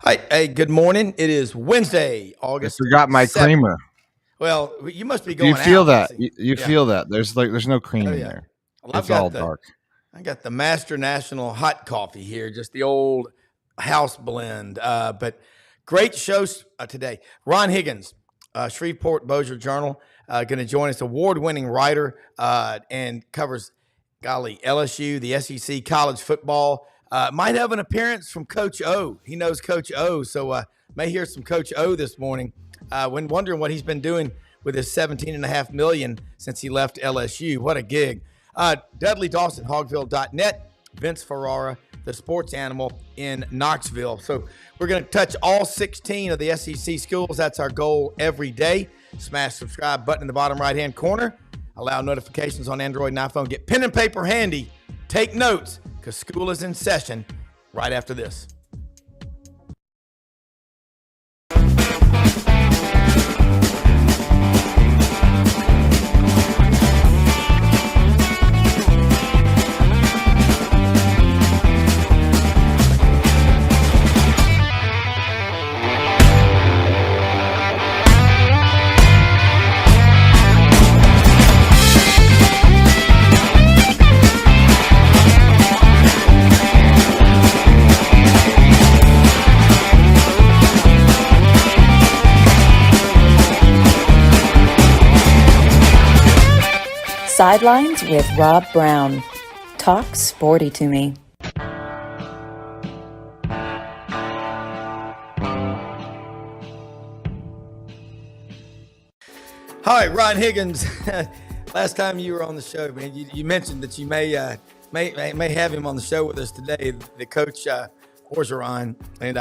Hi, hey, good morning. It is Wednesday, I August forgot my 7th. creamer. Well, you must be Do you going feel out. I that? see. You Yeah. feel that? There's no cream Oh in yeah. there. Well, It's all dark. I got the Master National hot coffee here, just the old house blend. But great show today. Ron Higgins, Shreveport Bossier Journal, going to join us. Award-winning writer and covers, golly, LSU, the SEC, college football. Might have an appearance from Coach O. He knows Coach O, so may hear some Coach O this morning. When wondering what he's been doing with his $17.5 million since he left LSU. What a gig. Dudley Dawson, Hogville.net. Vince Ferrara, the sports animal in Knoxville. So we're going to touch all 16 of the SEC schools. That's our goal every day. Smash subscribe button in the bottom right-hand corner. Allow notifications on Android and iPhone. Get pen and paper handy. Take notes because school is in session right after this. Sidelines with Rob Brown. Talk sporty to me. Hi, Ron Higgins. Last time you were on the show, man, you mentioned that you may have him on the show with us today, the coach Orgeron. And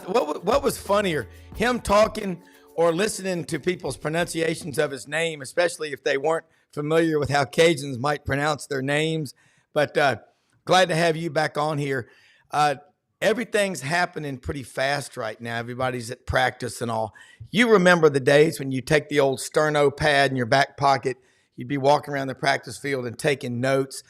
what was funnier, him talking or listening to people's pronunciations of his name, especially if they weren't familiar with how Cajuns might pronounce their names. But glad to have you back on here. Everything's happening pretty fast right now. Everybody's at practice and all. You remember the days when you take the old sterno pad in your back pocket, you'd be walking around the practice field and taking notes.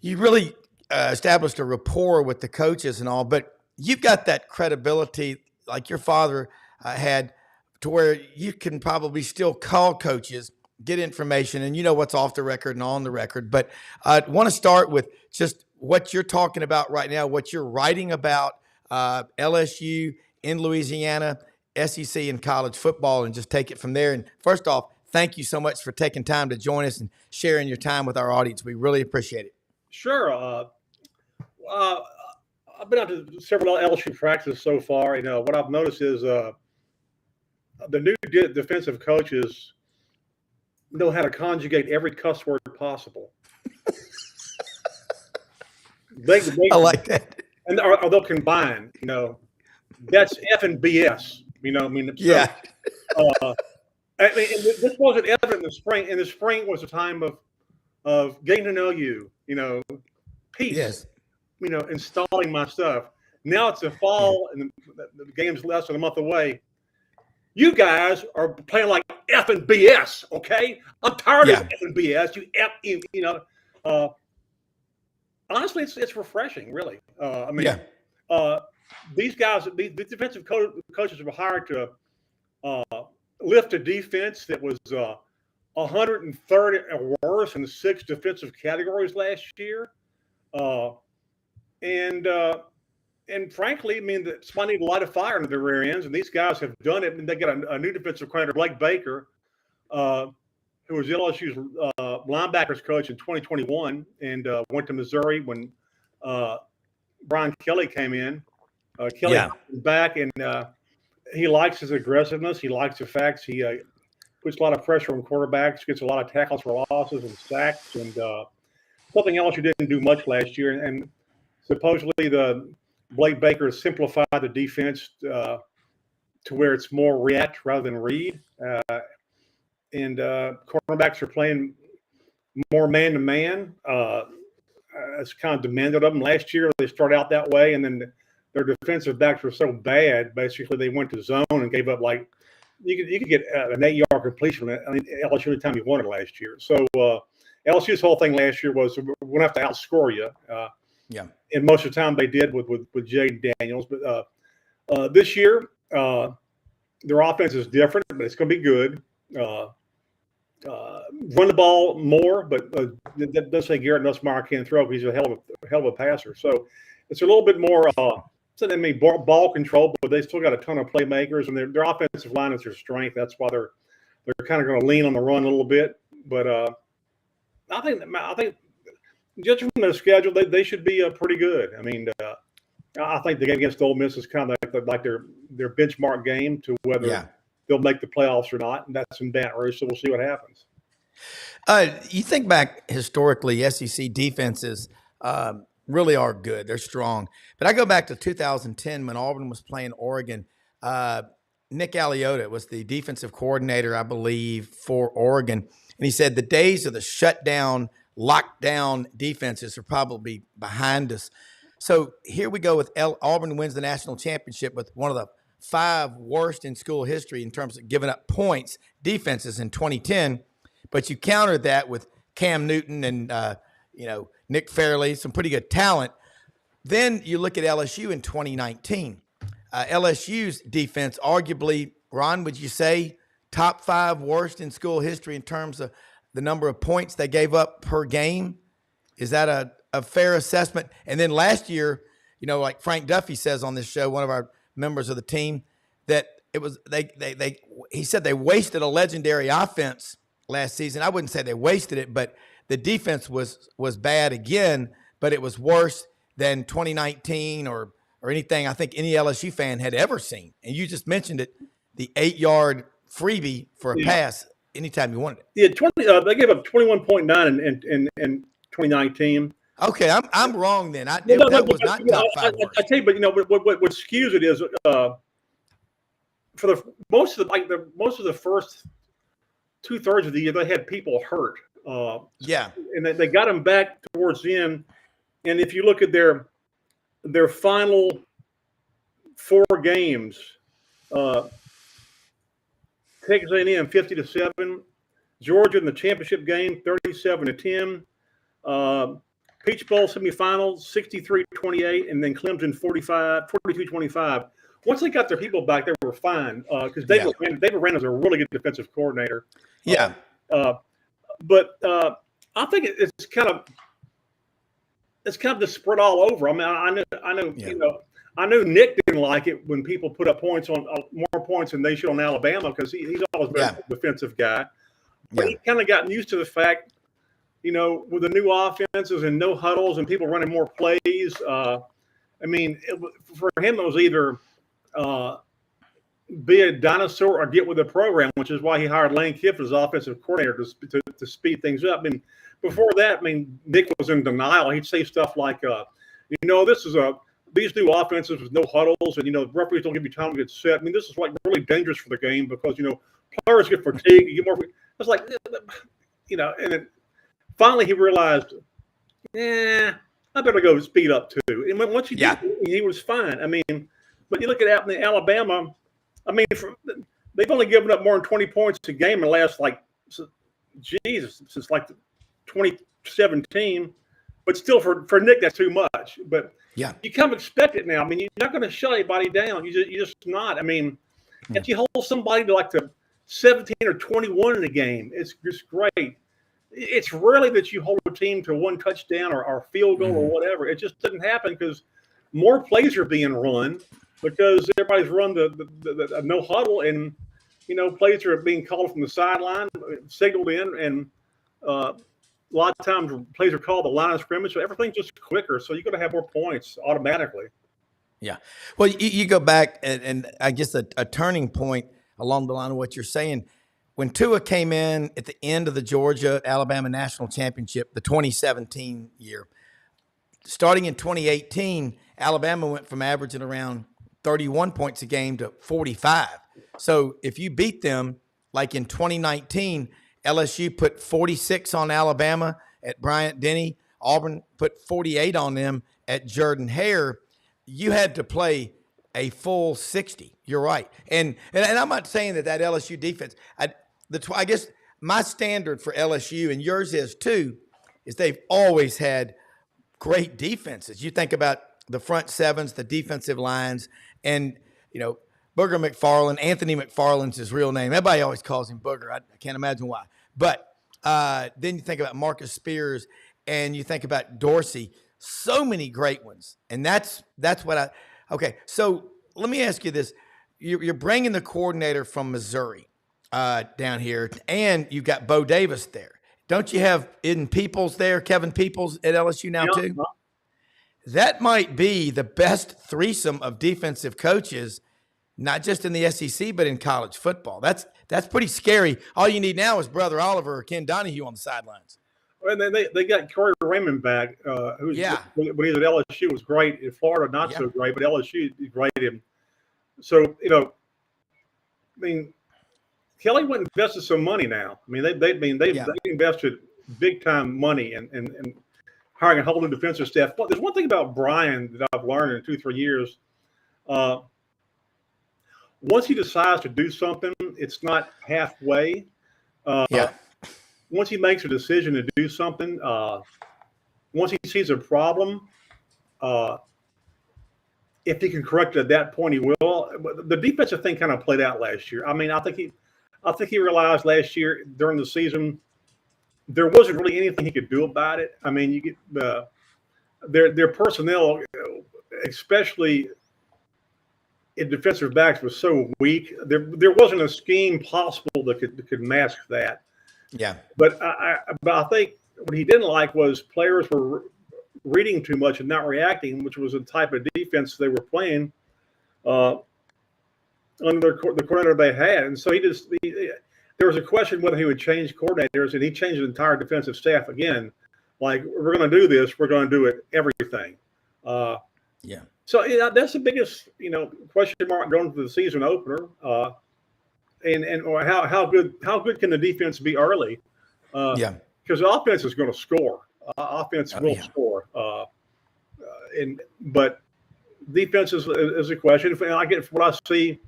You really established a rapport with the coaches and all, but you've got that credibility like your father had to where you can probably still call coaches, get information, and you know what's off the record and on the record. But I want to start with just what you're talking about right now, what you're writing about LSU in Louisiana, SEC and college football, and just take it from there. And first off, thank you so much for taking time to join us and sharing your time with our audience. We really appreciate it. Sure. I've been out to several LSU practices so far. What I've noticed is the new defensive coaches know how to conjugate every cuss word possible. I like that. And or they'll combine, that's F and BS, Yeah. This wasn't evident in the spring. In the spring was a time of getting to know you, peace, Yes. installing my stuff. Now it's the fall and the game's less than a month away. You guys are playing like F and BS, okay? I'm tired of F and BS. Honestly, it's refreshing, really. These guys, these defensive coaches were hired to lift a defense that was 130 or worse in 6 defensive categories last year. And frankly, somebody need a lot of fire under their rear ends, and these guys have done it. And they got a new defensive coordinator, Blake Baker, who was LSU's linebackers coach in 2021 and went to Missouri when Brian Kelly came in. Kelly is back, and he likes his aggressiveness. He likes the facts. He puts a lot of pressure on quarterbacks, gets a lot of tackles for losses and sacks, and something else you didn't do much last year. And supposedly the Blake Baker simplified the defense to where it's more react rather than read. And cornerbacks are playing more man-to-man. It's kind of demanded of them. Last year, they started out that way, and then their defensive backs were so bad, basically, they went to zone and gave up, like, you could get an 8-yard completion LSU any time you wanted last year. So LSU's whole thing last year was we're going to have to outscore you. And most of the time they did with Jay Daniels. But This year, their offense is different, but it's going to be good. Run the ball more, but that doesn't say Garrett Nussmeier can't throw because he's a hell of a passer. So it's a little bit more. Ball control, but they still got a ton of playmakers, and their offensive line is their strength. That's why they're kind of going to lean on the run a little bit. But I think judging from their schedule, they should be pretty good. I mean, I think the game against Ole Miss is kind of like their benchmark game to whether they'll make the playoffs or not, and that's in Baton Rouge. So we'll see what happens. You think back historically, SEC defenses really are good. They're strong. But I go back to 2010 when Auburn was playing Oregon. Nick Aliotta was the defensive coordinator, I believe, for Oregon. And he said the days of the shutdown, lockdown defenses are probably behind us. So here we go with Auburn wins the national championship with one of the 5 worst in school history in terms of giving up points defenses in 2010. But you countered that with Cam Newton and, Nick Fairley, some pretty good talent. Then you look at LSU in 2019. LSU's defense, arguably, Ron, would you say top 5 worst in school history in terms of the number of points they gave up per game? Is that a fair assessment? And then last year, like Frank Duffy says on this show, one of our members of the team, that it was he said they wasted a legendary offense last season. I wouldn't say they wasted it, but the defense was bad again, but it was worse than 2019 or anything I think any LSU fan had ever seen. And you just mentioned it, the 8-yard freebie for a pass anytime you wanted it. Yeah, they gave up 21.9 in 2019. Okay, I'm wrong then. That was not top 5 worst. I tell you, but what skews it is for most of the first 2/3 of the year they had people hurt. And they got them back towards the end. And if you look at their final 4 games, Texas A&M 50-7, Georgia in the championship game 37-10, Peach Bowl semifinals 63-28, and then Clemson 42-25. Once they got their people back, they were fine because David Rand is a really good defensive coordinator. But I think it's kind of just spread all over. I mean, I know, I knew Nick didn't like it when people put up points on more points than they should on Alabama because he's always been a defensive guy. But he kind of gotten used to the fact, with the new offenses and no huddles and people running more plays. For him, it was either be a dinosaur or get with the program, which is why he hired Lane Kiffin as offensive coordinator to speed things up. And before that, Nick was in denial. He'd say stuff like, this is these new offenses with no huddles and, the referees don't give you time to get set. This is like really dangerous for the game because, players get fatigued. You get more. It's like, and then finally he realized, I better go speed up too. And once he did, he was fine. But you look at Alabama, they've only given up more than 20 points a game in the last, since 2017. But still, for Nick, that's too much. But you kind of expect it now. You're not going to shut anybody down. You're just not. If you hold somebody to 17 or 21 in a game, it's just great. It's rarely that you hold a team to 1 touchdown or field goal or whatever. It just doesn't happen because more plays are being run because everybody's run the no huddle and, plays are being called from the sideline, signaled in, and a lot of times plays are called the line of scrimmage. So everything's just quicker. So you're going to have more points automatically. Yeah. Well, you go back and I guess a turning point along the line of what you're saying. When Tua came in at the end of the Georgia-Alabama National Championship, the 2017 year, starting in 2018, Alabama went from averaging around 31 points a game to 45. So if you beat them, like in 2019, LSU put 46 on Alabama at Bryant-Denny. Auburn put 48 on them at Jordan-Hare. You had to play a full 60. You're right. And I'm not saying that LSU defense, I guess my standard for LSU, and yours is too, is they've always had great defenses. You think about the front sevens, the defensive lines, and Booger McFarland. Anthony McFarland's his real name. Everybody always calls him Booger. I can't imagine why. But then you think about Marcus Spears, and you think about Dorsey. So many great ones, and that's what okay. So let me ask you this: you're bringing the coordinator from Missouri down here, and you've got Bo Davis there. Don't you have Eden Peoples there, Kevin Peoples at LSU now too? That might be the best threesome of defensive coaches, not just in the SEC, but in college football. That's pretty scary. All you need now is Brother Oliver or Ken Donahue on the sidelines. And then they got Corey Raymond back, who's when he was at LSU was great. In Florida, not so great, but LSU graded him. So Kelly went and invested some money now. They invested big time money and hiring a whole new defensive staff. But there's one thing about Brian that I've learned in 2-3 years. Once he decides to do something, it's not halfway. Once he makes a decision to do something, once he sees a problem, if he can correct it at that point, he will. The defensive thing kind of played out last year. I think he realized last year during the season there wasn't really anything he could do about it. You get their personnel, especially in defensive backs, was so weak. There wasn't a scheme possible that could mask that. Yeah. But I think what he didn't like was players were reading too much and not reacting, which was the type of defense they were playing under the coordinator they had. And so there was a question whether he would change coordinators, and he changed the entire defensive staff again. Like, we're going to do this. We're going to do it everything. So that's the biggest, question mark going into the season opener. And how good can the defense be early? Because the offense is going to score. Offense will score. But defense is a question. I get what I see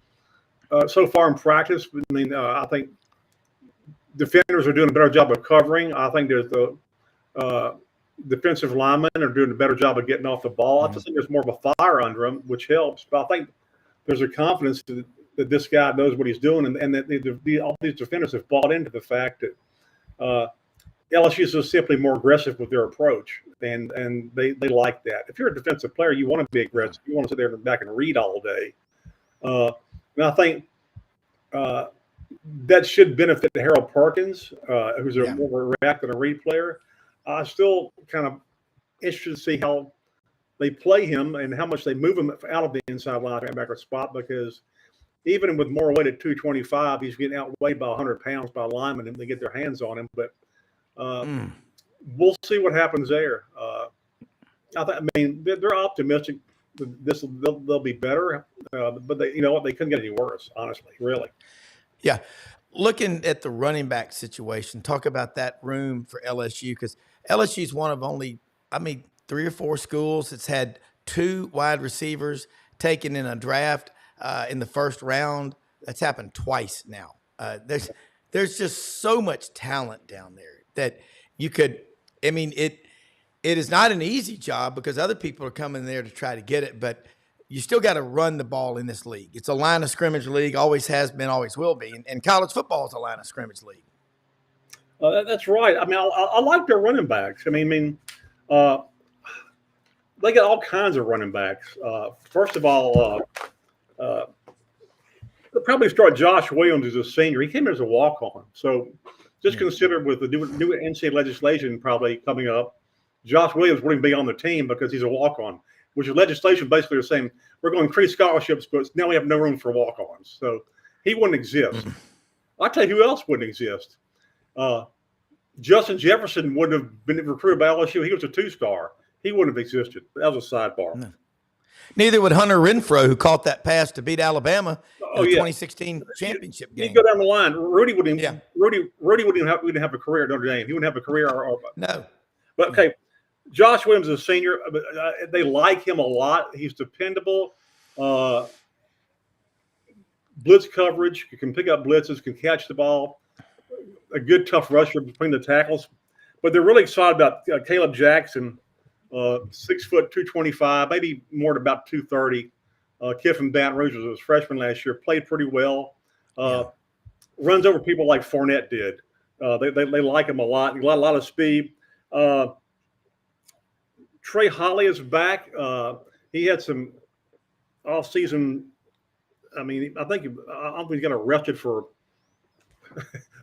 so far in practice. I think defenders are doing a better job of covering. I think there's the defensive linemen are doing a better job of getting off the ball. I just think there's more of a fire under them, which helps. But I think there's a confidence that this guy knows what he's doing, and that all these defenders have bought into the fact that LSU is just simply more aggressive with their approach, and they like that. If you're a defensive player, you want to be aggressive. You want to sit there back and read all day. And I think that should benefit Harold Perkins, who's a more of a react than a read player. I still kind of interested to see how they play him and how much they move him out of the inside linebacker spot, because even with more weight at 225, he's getting outweighed by 100 pounds by linemen and they get their hands on him. But we'll see what happens there. They're optimistic that they'll be better, but they couldn't get any worse, honestly, really. Yeah. Looking at the running back situation, talk about that room for LSU, because LSU is one of only, 3 or 4 schools that's had 2 wide receivers taken in a draft in the first round. That's happened twice now. There's just so much talent down there that you could. It is not an easy job because other people are coming there to try to get it, but you still got to run the ball in this league. It's a line of scrimmage league, always has been, always will be, and college football is a line of scrimmage league. That's right. I like their running backs. They got all kinds of running backs. First of all, they'll probably start Josh Williams as a senior. He came as a walk-on. So just consider with the new NCAA legislation probably coming up, Josh Williams wouldn't be on the team because he's a walk-on, which is legislation basically is saying we're going to increase scholarships, but now we have no room for walk-ons. So he wouldn't exist. I'll tell you who else wouldn't exist. Justin Jefferson wouldn't have been recruited by LSU. He was a 2-star. He wouldn't have existed. That was a sidebar. No. Neither would Hunter Renfrow, who caught that pass to beat Alabama in the 2016 championship game. You go down the line. Rudy wouldn't have a career at Notre Dame. He wouldn't have a career. No. But okay, Josh Williams is a senior. They like him a lot. He's dependable. Blitz coverage. He can pick up blitzes. Can catch the ball. A good tough rusher between the tackles. But they're really excited about Caleb Jackson. 6 foot 225, maybe more to about 230. kid from Baton Rouge, was a freshman last year, played pretty well. Runs over people like Fournette did. They like him a lot. A lot of speed. Trey Holly is back. He had some off-season. I mean, I think he got arrested for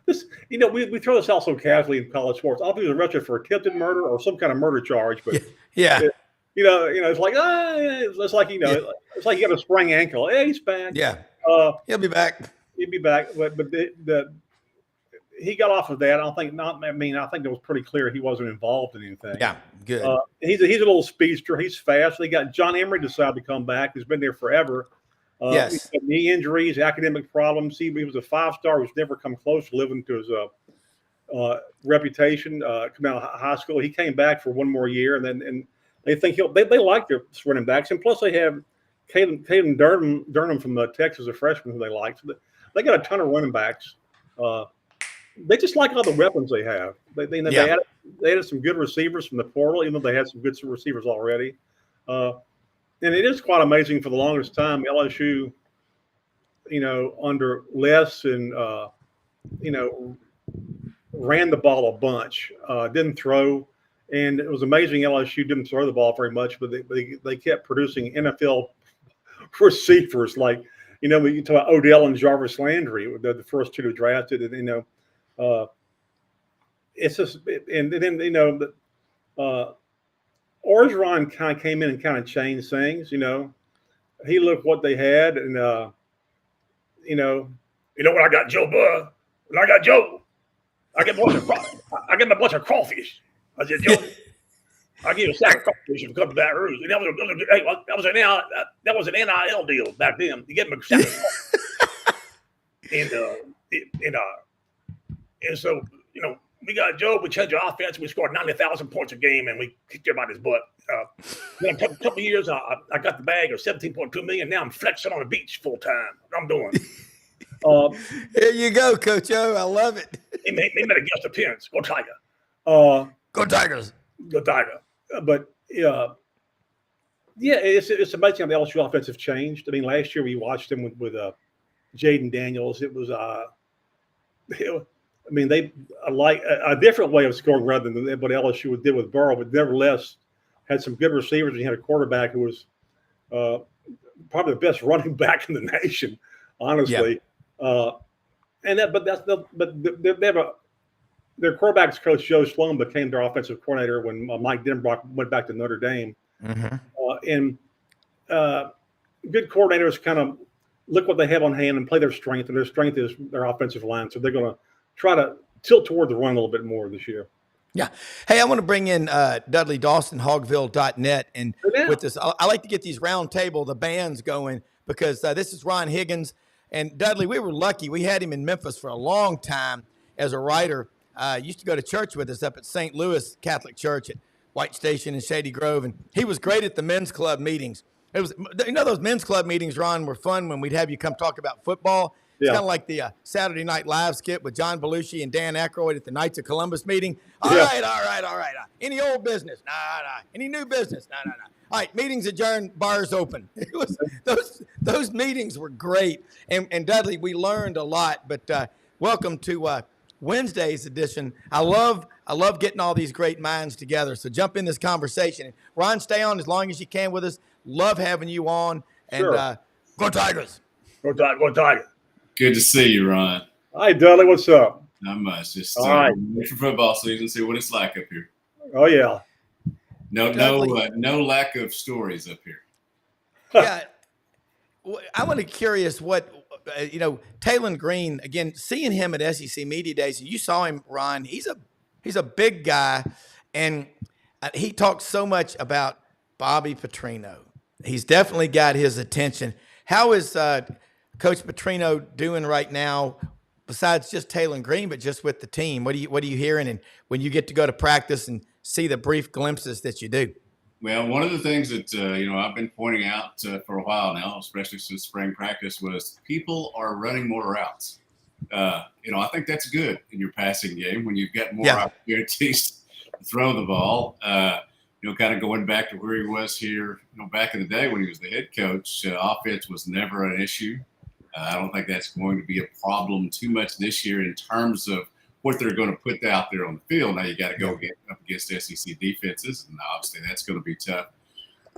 this. We throw this out so casually in college sports. I think he was arrested for attempted murder or some kind of murder charge. But it's like it's like it's like he got a sprained ankle. Hey, he's back. Yeah, he'll be back. He'll be back. But he got off of that. I think it was pretty clear he wasn't involved in anything. Yeah, good. He's a little speedster. He's fast. They got John Emery decided to come back. He's been there forever. Yes. He's got knee injuries, academic problems. He was a 5-star who's never come close to living to his reputation. Coming out of high school, he came back for one more year, and they think they like their running backs, and plus they have Caden Durham from Texas, a freshman who they like. So they got a ton of running backs. They just like all the weapons they have. They added some good receivers from the portal, even though they had some good receivers already. And it is quite amazing. For the longest time, LSU, under Les and ran the ball a bunch, didn't throw, and it was amazing. LSU didn't throw the ball very much, but they kept producing NFL receivers like when you talk about Odell and Jarvis Landry, the first two to drafted, and it's just, and then Orgeron kind of came in and kind of changed things. He looked what they had, and when I got Joe Burr, when I got Joe, I get a bunch of crawfish. I said, Joe, I give you a sack of crawfish if you come to Baton Rouge. And that was an NIL deal back then. You get them a sack of and so we got Joe. We changed our offense. We scored 90,000 points a game, and we kicked everybody's butt. Then a couple of years, I got the bag of $17.2 million. Now I'm flexing on the beach full time. I'm doing. Here you go, Coach O. I love it. He made a guest appearance. Go Tiger. Go Tigers. Go Tiger. But it's amazing how the LSU offense have changed. I mean, last year we watched them with Jaden Daniels. It was they like a different way of scoring rather than what LSU did with Burrow, but nevertheless had some good receivers. And you had a quarterback who was probably the best running back in the nation, honestly. Yep. Their quarterbacks coach Joe Sloan became their offensive coordinator when Mike Denbrock went back to Notre Dame. Mm-hmm. Good coordinators kind of look what they have on hand and play their strength, and their strength is their offensive line. So they're going to try to tilt toward the run a little bit more this year. Yeah. Hey, I want to bring in Dudley Dawson, hogville.net. And with this, I like to get these round table, the bands going, because this is Ron Higgins. And Dudley, we were lucky. We had him in Memphis for a long time as a writer. Used to go to church with us up at St. Louis Catholic Church at White Station and Shady Grove. And he was great at the men's club meetings. It was, those men's club meetings, Ron, were fun when we'd have you come talk about football. It's kind of like the Saturday Night Live skit with John Belushi and Dan Aykroyd at the Knights of Columbus meeting. All right. Any old business? Nah. Any new business? Nah. All right, meetings adjourned, bars open. It was those meetings were great. And Dudley, we learned a lot. But welcome to Wednesday's edition. I love getting all these great minds together. So jump in this conversation. Ron, stay on as long as you can with us. Love having you on. And sure. Go Tigers. Go Tigers. Good to see you, Ron. Hi, Dudley. What's up? Not much. Just right. for football season, see what it's like up here. Oh yeah. No lack of stories up here. Yeah, I want to curious what Taylon Green, again, seeing him at SEC Media Days. You saw him, Ron. He's a big guy, and he talks so much about Bobby Petrino. He's definitely got his attention. How is Coach Petrino doing right now, besides just Taylon Green, but just with the team? What are you hearing? And when you get to go to practice and see the brief glimpses that you do? Well, one of the things that I've been pointing out for a while now, especially since spring practice, was people are running more routes. I think that's good in your passing game when you've got more opportunities to throw the ball. kind of going back to where he was here, back in the day when he was the head coach, offense was never an issue. I don't think that's going to be a problem too much this year in terms of what they're going to put out there on the field. Now you got to go get up against SEC defenses, and obviously that's going to be tough.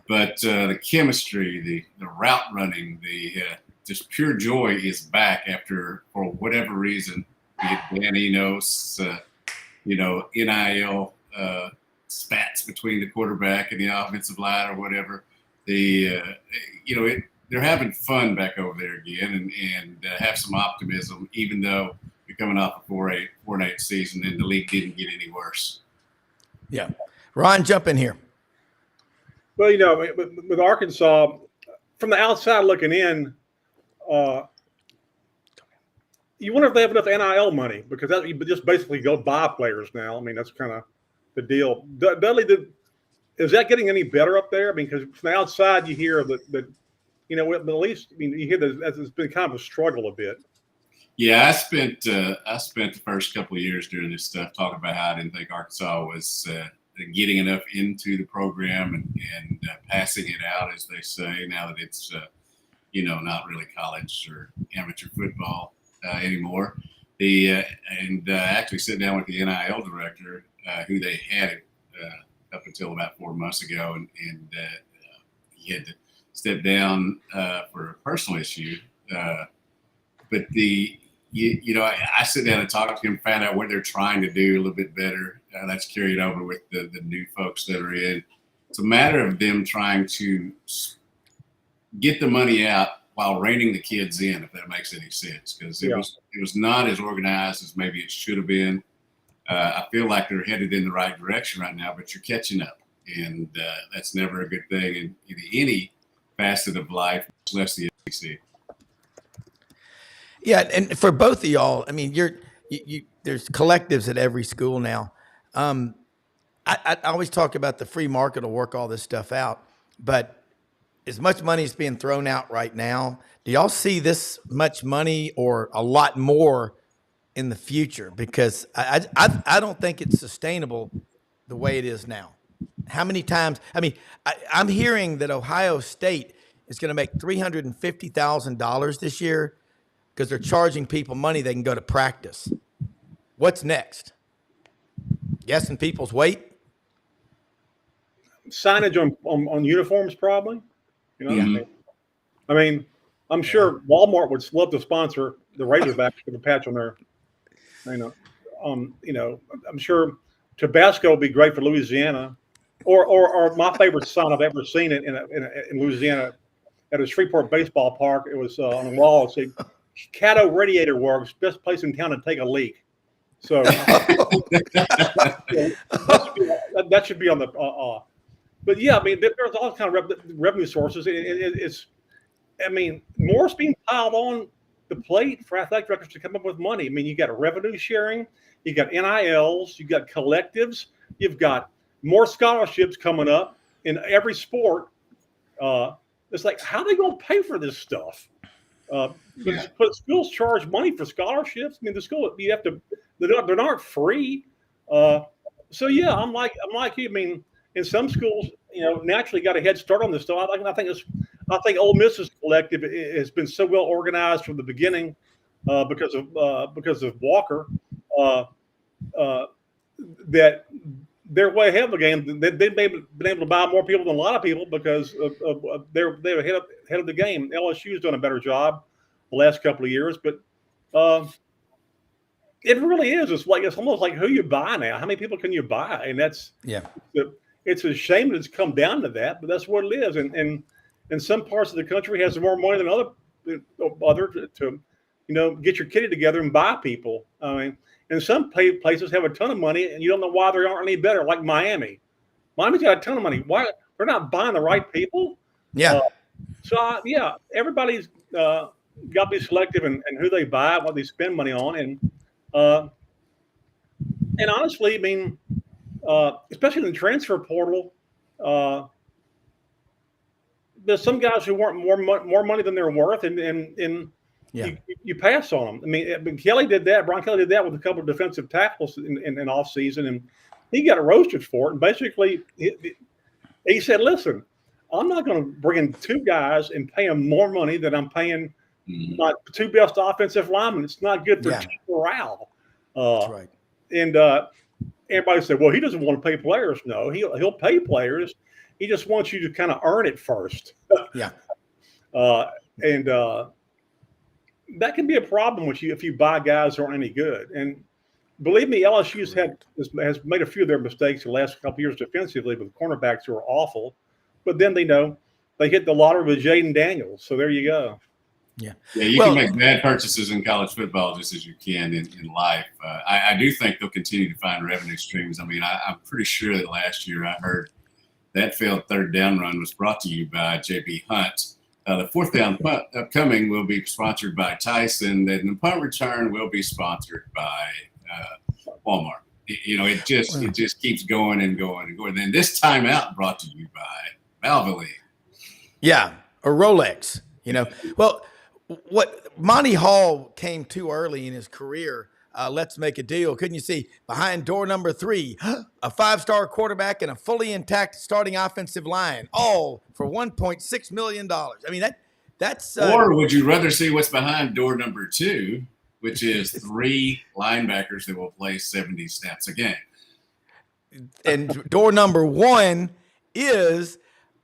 But the chemistry, the route running, the just pure joy is back after, for whatever reason, be it Dan Enos, NIL spats between the quarterback and the offensive line or whatever. They're having fun back over there again, and have some optimism, even though you're coming off a 4-8 season and the league didn't get any worse. Yeah. Ron, jump in here. Well, with Arkansas, from the outside looking in, you wonder if they have enough NIL money, because you just basically go buy players now. I mean, that's kind of the deal. Dudley, is that getting any better up there? I mean, because from the outside you hear that at least you hear that it's been kind of a struggle a bit. Yeah, I spent the first couple of years doing this stuff talking about how I didn't think Arkansas was getting enough into the program and passing it out, as they say, now that it's not really college or amateur football anymore. Actually sit down with the NIL director, who they had up until about 4 months ago, and he had to step down for a personal issue. But I sit down and talk to him, find out what they're trying to do a little bit better. That's carried over with the new folks that are in. It's a matter of them trying to get the money out while reining the kids in, if that makes any sense, because it was not as organized as maybe it should have been. I feel like they're headed in the right direction right now, but you're catching up, and that's never a good thing in any facet of life, less the SEC. Yeah, and for both of y'all, I mean, there's collectives at every school now. I always talk about the free market will work all this stuff out, but as much money is being thrown out right now, do y'all see this much money or a lot more in the future? Because I don't think it's sustainable the way it is now. How many times? I mean, I'm hearing that Ohio State is going to make $350,000 this year because they're charging people money they can go to practice. What's next? Guessing people's weight? Signage on uniforms, probably. Yeah. I mean, I'm sure Walmart would love to sponsor the Razorbacks with a patch on their, I'm sure Tabasco would be great for Louisiana, or my favorite sign I've ever seen it in Louisiana at a Shreveport baseball park. It was on the wall. It said, "Caddo Radiator Works, best place in town to take a leak." So that should be on the. But yeah, I mean, there's all kind of revenue sources. It's more's being piled on the plate for athletic directors to come up with money. I mean, you got revenue sharing, you got NILs, you got collectives, you've got more scholarships coming up in every sport. It's like, how are they going to pay for this stuff? But schools charge money for scholarships. I mean, they're not free. So yeah, I'm like you. I mean, in some schools, naturally got a head start on this stuff. I think Ole Miss's collective has been so well organized from the beginning because of Walker that they're way ahead of the game. They've been able to buy more people than a lot of people because they're ahead of the game. LSU's done a better job the last couple of years, but it really is. It's almost like who you buy now. How many people can you buy? And that's it's a shame that it's come down to that, but that's what it is. And in some parts of the country has more money than other to get your kitty together and buy people. I mean, and some places have a ton of money, and you don't know why they aren't any better. Like Miami, Miami's got a ton of money. Why they're not buying the right people? Yeah. Everybody's got to be selective in who they buy, what they spend money on, and honestly, I mean, especially in the transfer portal, there's some guys who want more money than they're worth, and you pass on them. I mean, Kelly did that. Brian Kelly did that with a couple of defensive tackles in off season, and he got roasted for it. And basically, He said, "Listen, I'm not going to bring in 2 guys and pay them more money than I'm paying my 2 best offensive linemen. It's not good for team morale." That's right. And everybody said, "Well, he doesn't want to pay players." No, he'll pay players. He just wants you to kind of earn it first. Yeah. And that can be a problem with you if you buy guys who aren't any good. And believe me, LSU's has made a few of their mistakes the last couple of years defensively with cornerbacks who are awful. But then they hit the lottery with Jaden Daniels. So there you go. Yeah. Yeah, you can make bad purchases in college football just as you can in life. I do think they'll continue to find revenue streams. I mean, I'm pretty sure that last year I heard that failed 3rd down run was brought to you by J.B. Hunt. The 4th down punt upcoming will be sponsored by Tyson. And the punt return will be sponsored by Walmart. It just keeps going and going and going. And then this timeout brought to you by Valvoline. Yeah, or Rolex. Well, what Monty Hall came too early in his career. Let's make a deal. Couldn't you see behind door number 3, a 5-star quarterback and a fully intact starting offensive line, all for $1.6 million. I mean, that's. Or would you rather see what's behind door number 2, which is 3 linebackers that will play 70 snaps a game? And door number 1 is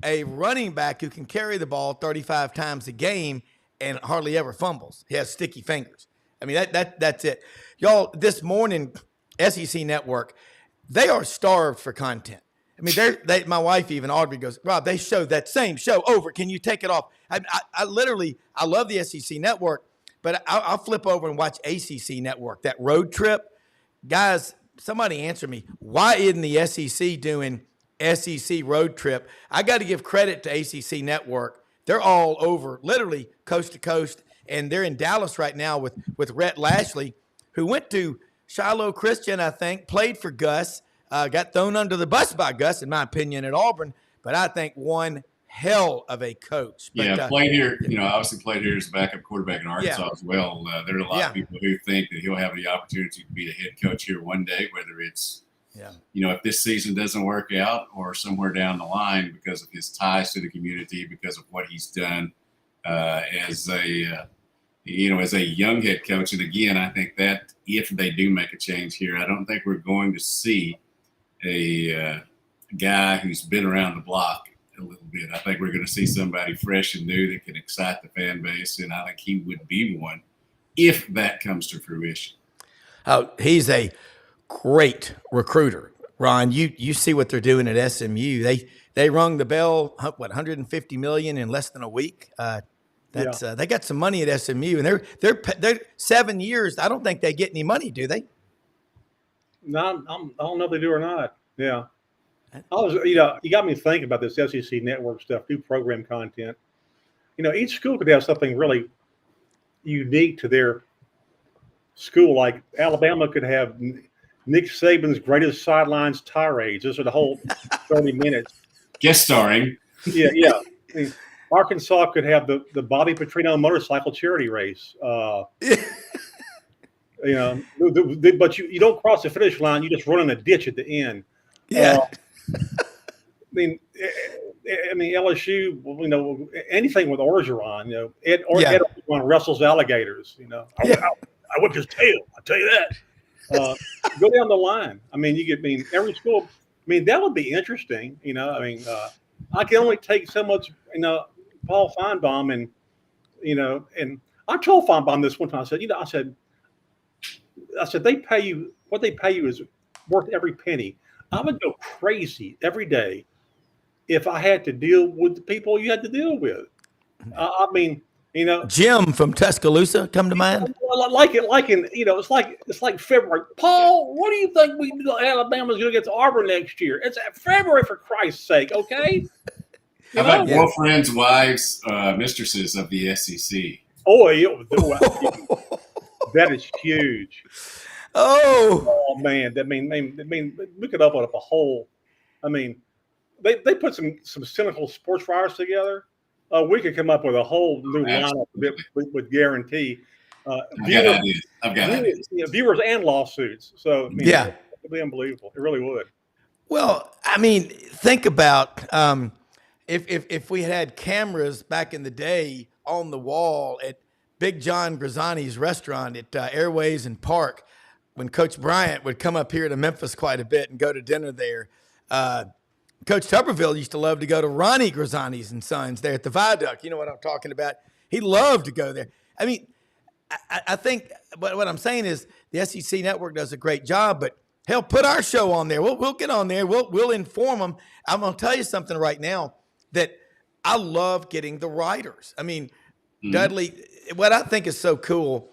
a running back who can carry the ball 35 times a game and hardly ever fumbles. He has sticky fingers. I mean, that's it. Y'all, this morning, SEC Network, they are starved for content. I mean, my wife, even Audrey, goes, "Rob, they showed that same show over. Can you take it off?" I literally love the SEC Network, but I'll flip over and watch ACC Network, that road trip. Guys, somebody answer me. Why isn't the SEC doing SEC road trip? I got to give credit to ACC Network. They're all over, literally coast to coast, and they're in Dallas right now with Rhett Lashley, who went to Shiloh Christian, I think, played for Gus, got thrown under the bus by Gus, in my opinion, at Auburn, but I think one hell of a coach. But, played here, obviously played here as a backup quarterback in Arkansas as well. There are a lot of people who think that he'll have the opportunity to be the head coach here one day, whether it's, if this season doesn't work out or somewhere down the line because of his ties to the community, because of what he's done as a young head coach. And again, I think that if they do make a change here, I don't think we're going to see a guy who's been around the block a little bit. I think we're going to see somebody fresh and new that can excite the fan base, and I think he would be one if that comes to fruition. He's a great recruiter, Ron. You see what they're doing at SMU. They rung the bell, $150 million in less than a week. They got some money at SMU, and they're 7 years. I don't think they get any money, do they? No, I don't know if they do or not. Yeah, you got me thinking about this SEC Network stuff, new program content. Each school could have something really unique to their school. Like Alabama could have Nick Saban's greatest sidelines tirades. Those are the whole 30 minutes. Guest starring. Yeah. I mean, Arkansas could have the Bobby Petrino motorcycle charity race. But you don't cross the finish line. You just run in a ditch at the end. Yeah. I mean, LSU. Anything with Orgeron. Ed Orgeron wrestles alligators. I whipped his tail. I'll tell you that. Go down the line. I mean, every school. I mean, that would be interesting. I can only take so much. Paul Feinbaum and I told Feinbaum this one time. I said they pay you what they pay you is worth every penny. I would go crazy every day if I had to deal with the people you had to deal with. Jim from Tuscaloosa come to mind. It's like February. Paul, what do you think Alabama's going to get to Auburn next year? It's February, for Christ's sake, okay? How about girlfriends, wives, mistresses of the SEC? Oh, that is huge. Oh man, we could open up a whole. I mean, they put some cynical sports writers together. We could come up with a whole new lineup with guarantee. I've got ideas. Viewers and lawsuits. So it'd be unbelievable. It really would. Well, I mean, think about if we had cameras back in the day on the wall at Big John Grisani's restaurant at Airways and Park, when Coach Bryant would come up here to Memphis quite a bit and go to dinner there. Coach Tuberville used to love to go to Ronnie Grisani's and Sons there at the Viaduct. You know what I'm talking about? He loved to go there. I mean, I think what I'm saying is the SEC Network does a great job, but hell, put our show on there. We'll get on there. We'll inform them. I'm going to tell you something right now that I love getting the writers. I mean, Dudley, what I think is so cool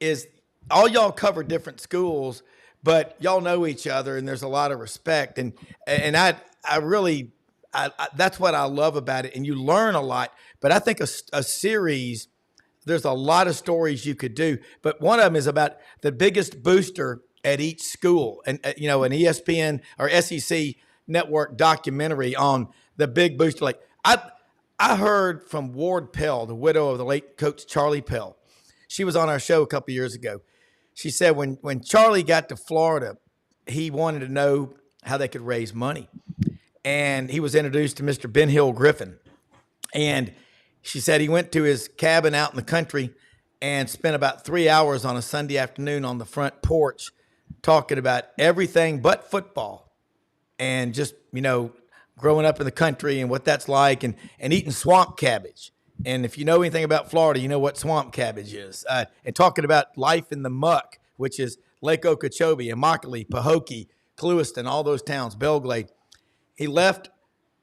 is all y'all cover different schools, but y'all know each other and there's a lot of respect. And I really, that's what I love about it. And you learn a lot, but I think a series, there's a lot of stories you could do, but one of them is about the biggest booster at each school, and an ESPN or SEC Network documentary on the big booster. Like I heard from Ward Pell, the widow of the late coach Charlie Pell. She was on our show a couple years ago. She said when Charlie got to Florida, he wanted to know how they could raise money, and he was introduced to Mr. Ben Hill Griffin, and she said he went to his cabin out in the country and spent about 3 hours on a Sunday afternoon on the front porch talking about everything but football and just, growing up in the country and what that's like and eating swamp cabbage. And if you know anything about Florida, you know what swamp cabbage is. And talking about life in the muck, which is Lake Okeechobee, Immokalee, Pahokee, Clewiston, all those towns, Belglade. He left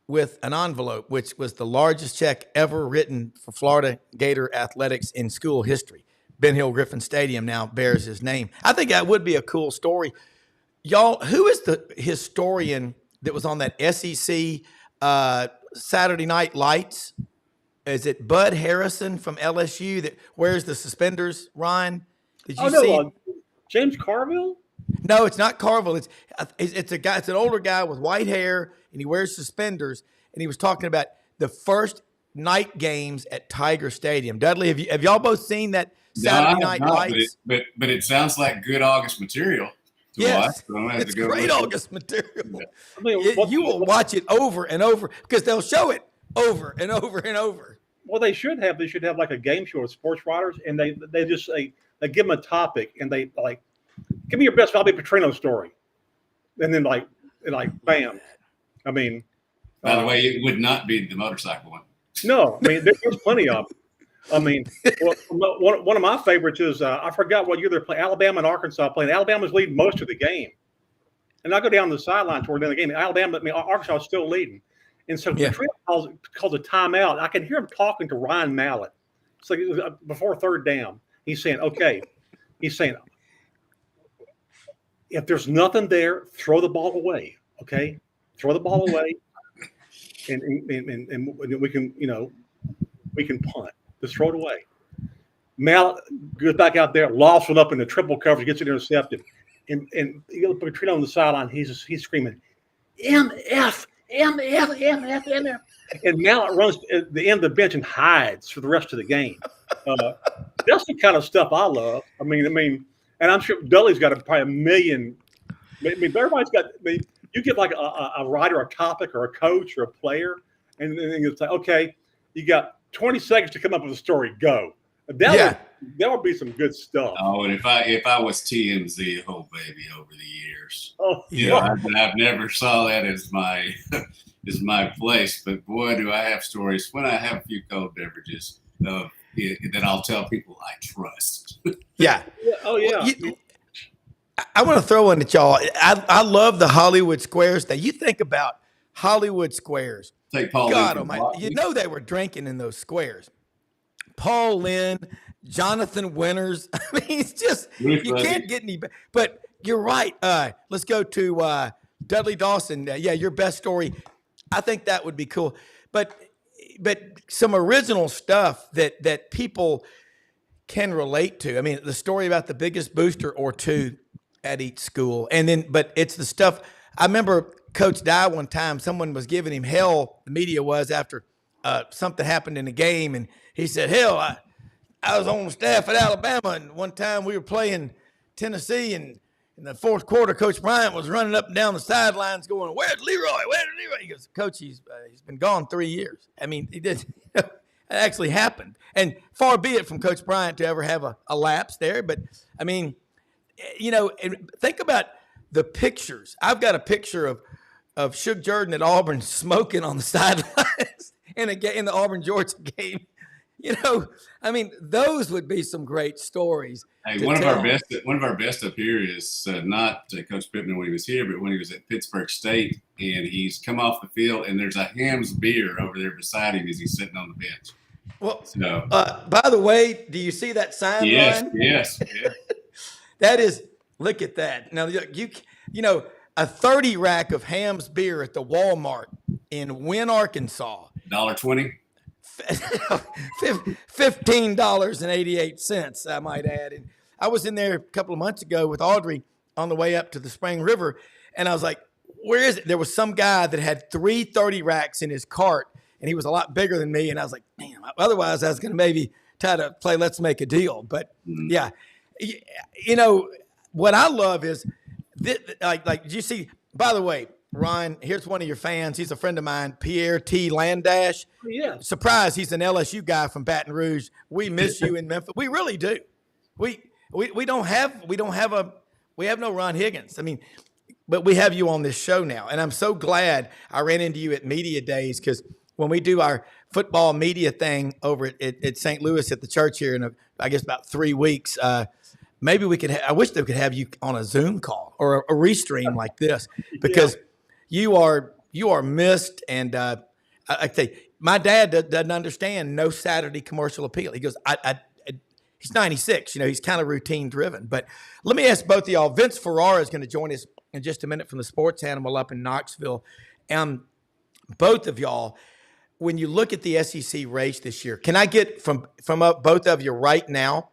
with an envelope, which was the largest check ever written for Florida Gator athletics in school history. Ben Hill Griffin Stadium now bears his name. I think that would be a cool story. Y'all, who is the historian that was on that SEC Saturday Night Lights? Is it Bud Harrison from LSU that wears the suspenders, Ryan? Did you see? James Carville? No, it's not Carville. It's a guy. It's an older guy with white hair, and he wears suspenders. And he was talking about the first night games at Tiger Stadium. Dudley, have y'all both seen that Saturday Night Lights? But it sounds like good August material. Yes, it's great August material. I mean, you will watch it over and over because they'll show it over and over and over. Well, they should have like a game show with sports writers, and they give them a topic, and they like, give me your best Bobby Petrino story, and then like bam. I mean, by the way, it would not be the motorcycle one. No, I mean there's plenty of them. I mean, one of my favorites is I forgot what year they're playing. Alabama and Arkansas playing. Alabama's leading most of the game, and I go down the sideline toward the end of the game. Arkansas is still leading, and so Petrino calls a timeout. I can hear him talking to Ryan Mallett. It's like before third down. He's saying, "Okay," if there's nothing there, throw the ball away. Okay, throw the ball away, and we can we can punt. Just throw it away. Mallett goes back out there, lofts it up in the triple coverage, gets it intercepted, and you look at Petrino on the sideline. He's screaming, MF, MF, MF, MF, and Mallett runs at the end of the bench and hides for the rest of the game. That's the kind of stuff I love. I mean, and I'm sure Dudley's got probably a million. I mean, everybody's got. You get like a writer, a topic, or a coach, or a player, and then you say, okay, you got 20 seconds to come up with a story. Go. That would be some good stuff. Oh, and if I was TMZ, oh baby, over the years. Oh yeah, I've never saw that as my place. But boy, do I have stories when I have a few cold beverages that I'll tell people I trust. Yeah. Oh yeah. I want to throw one at y'all. I love the Hollywood Squares thing. You think about Hollywood Squares. Take Paul God Lynn. Almighty, you know they were drinking in those squares. Paul Lynn, Jonathan Winters. I mean, it's just you can't get any better. But you're right. Let's go to Dudley Dawson. Your best story. I think that would be cool. But some original stuff that people can relate to. I mean, the story about the biggest booster or two at each school, but it's the stuff. I remember Coach Dye one time. Someone was giving him hell. The media was after something happened in the game, and he said, "Hell, I was on staff at Alabama, and one time we were playing Tennessee, and in the fourth quarter, Coach Bryant was running up and down the sidelines going, "Where's Leroy? Where's Leroy?" He goes, "Coach, he's been gone 3 years." I mean, he did. It actually happened. And far be it from Coach Bryant to ever have a lapse there. But, I mean, and think about the pictures. I've got a picture of Suge Jordan at Auburn smoking on the sidelines in the Auburn-Georgia game. I mean, those would be some great stories. Hey, one of our best up here is not Coach Pittman when he was here, but when he was at Pittsburgh State, and he's come off the field, and there's a Hamm's beer over there beside him as he's sitting on the bench. Well, so, by the way, do you see that sign? Yes, line? yes. That is. Look at that. Now a 30 rack of Hamm's beer at the Walmart in Wynne, Arkansas. $1.20. $15.88, I might add. And I was in there a couple of months ago with Audrey on the way up to the Spring River, and I was like, "Where is it?" There was some guy that had 3 30 racks in his cart, and he was a lot bigger than me. And I was like, "Damn!" Otherwise, I was going to maybe try to play Let's Make a Deal. But yeah, what I love is like did you see? By the way, Ron, here's one of your fans. He's a friend of mine, Pierre T. Landash. Yeah. Surprise, he's an LSU guy from Baton Rouge. We miss you in Memphis. We really do. We have no Ron Higgins. I mean, but we have you on this show now, and I'm so glad I ran into you at media days, because when we do our football media thing over at St. Louis at the church here in I guess about 3 weeks. Maybe we could. I wish they could have you on a Zoom call or a restream like this, because you are missed. And I tell you, my dad doesn't understand no Saturday commercial appeal. He goes, he's 96. He's kind of routine driven. But let me ask both of y'all. Vince Ferrara is going to join us in just a minute from the Sports Animal up in Knoxville. Both of y'all, when you look at the SEC race this year, can I get from both of you right now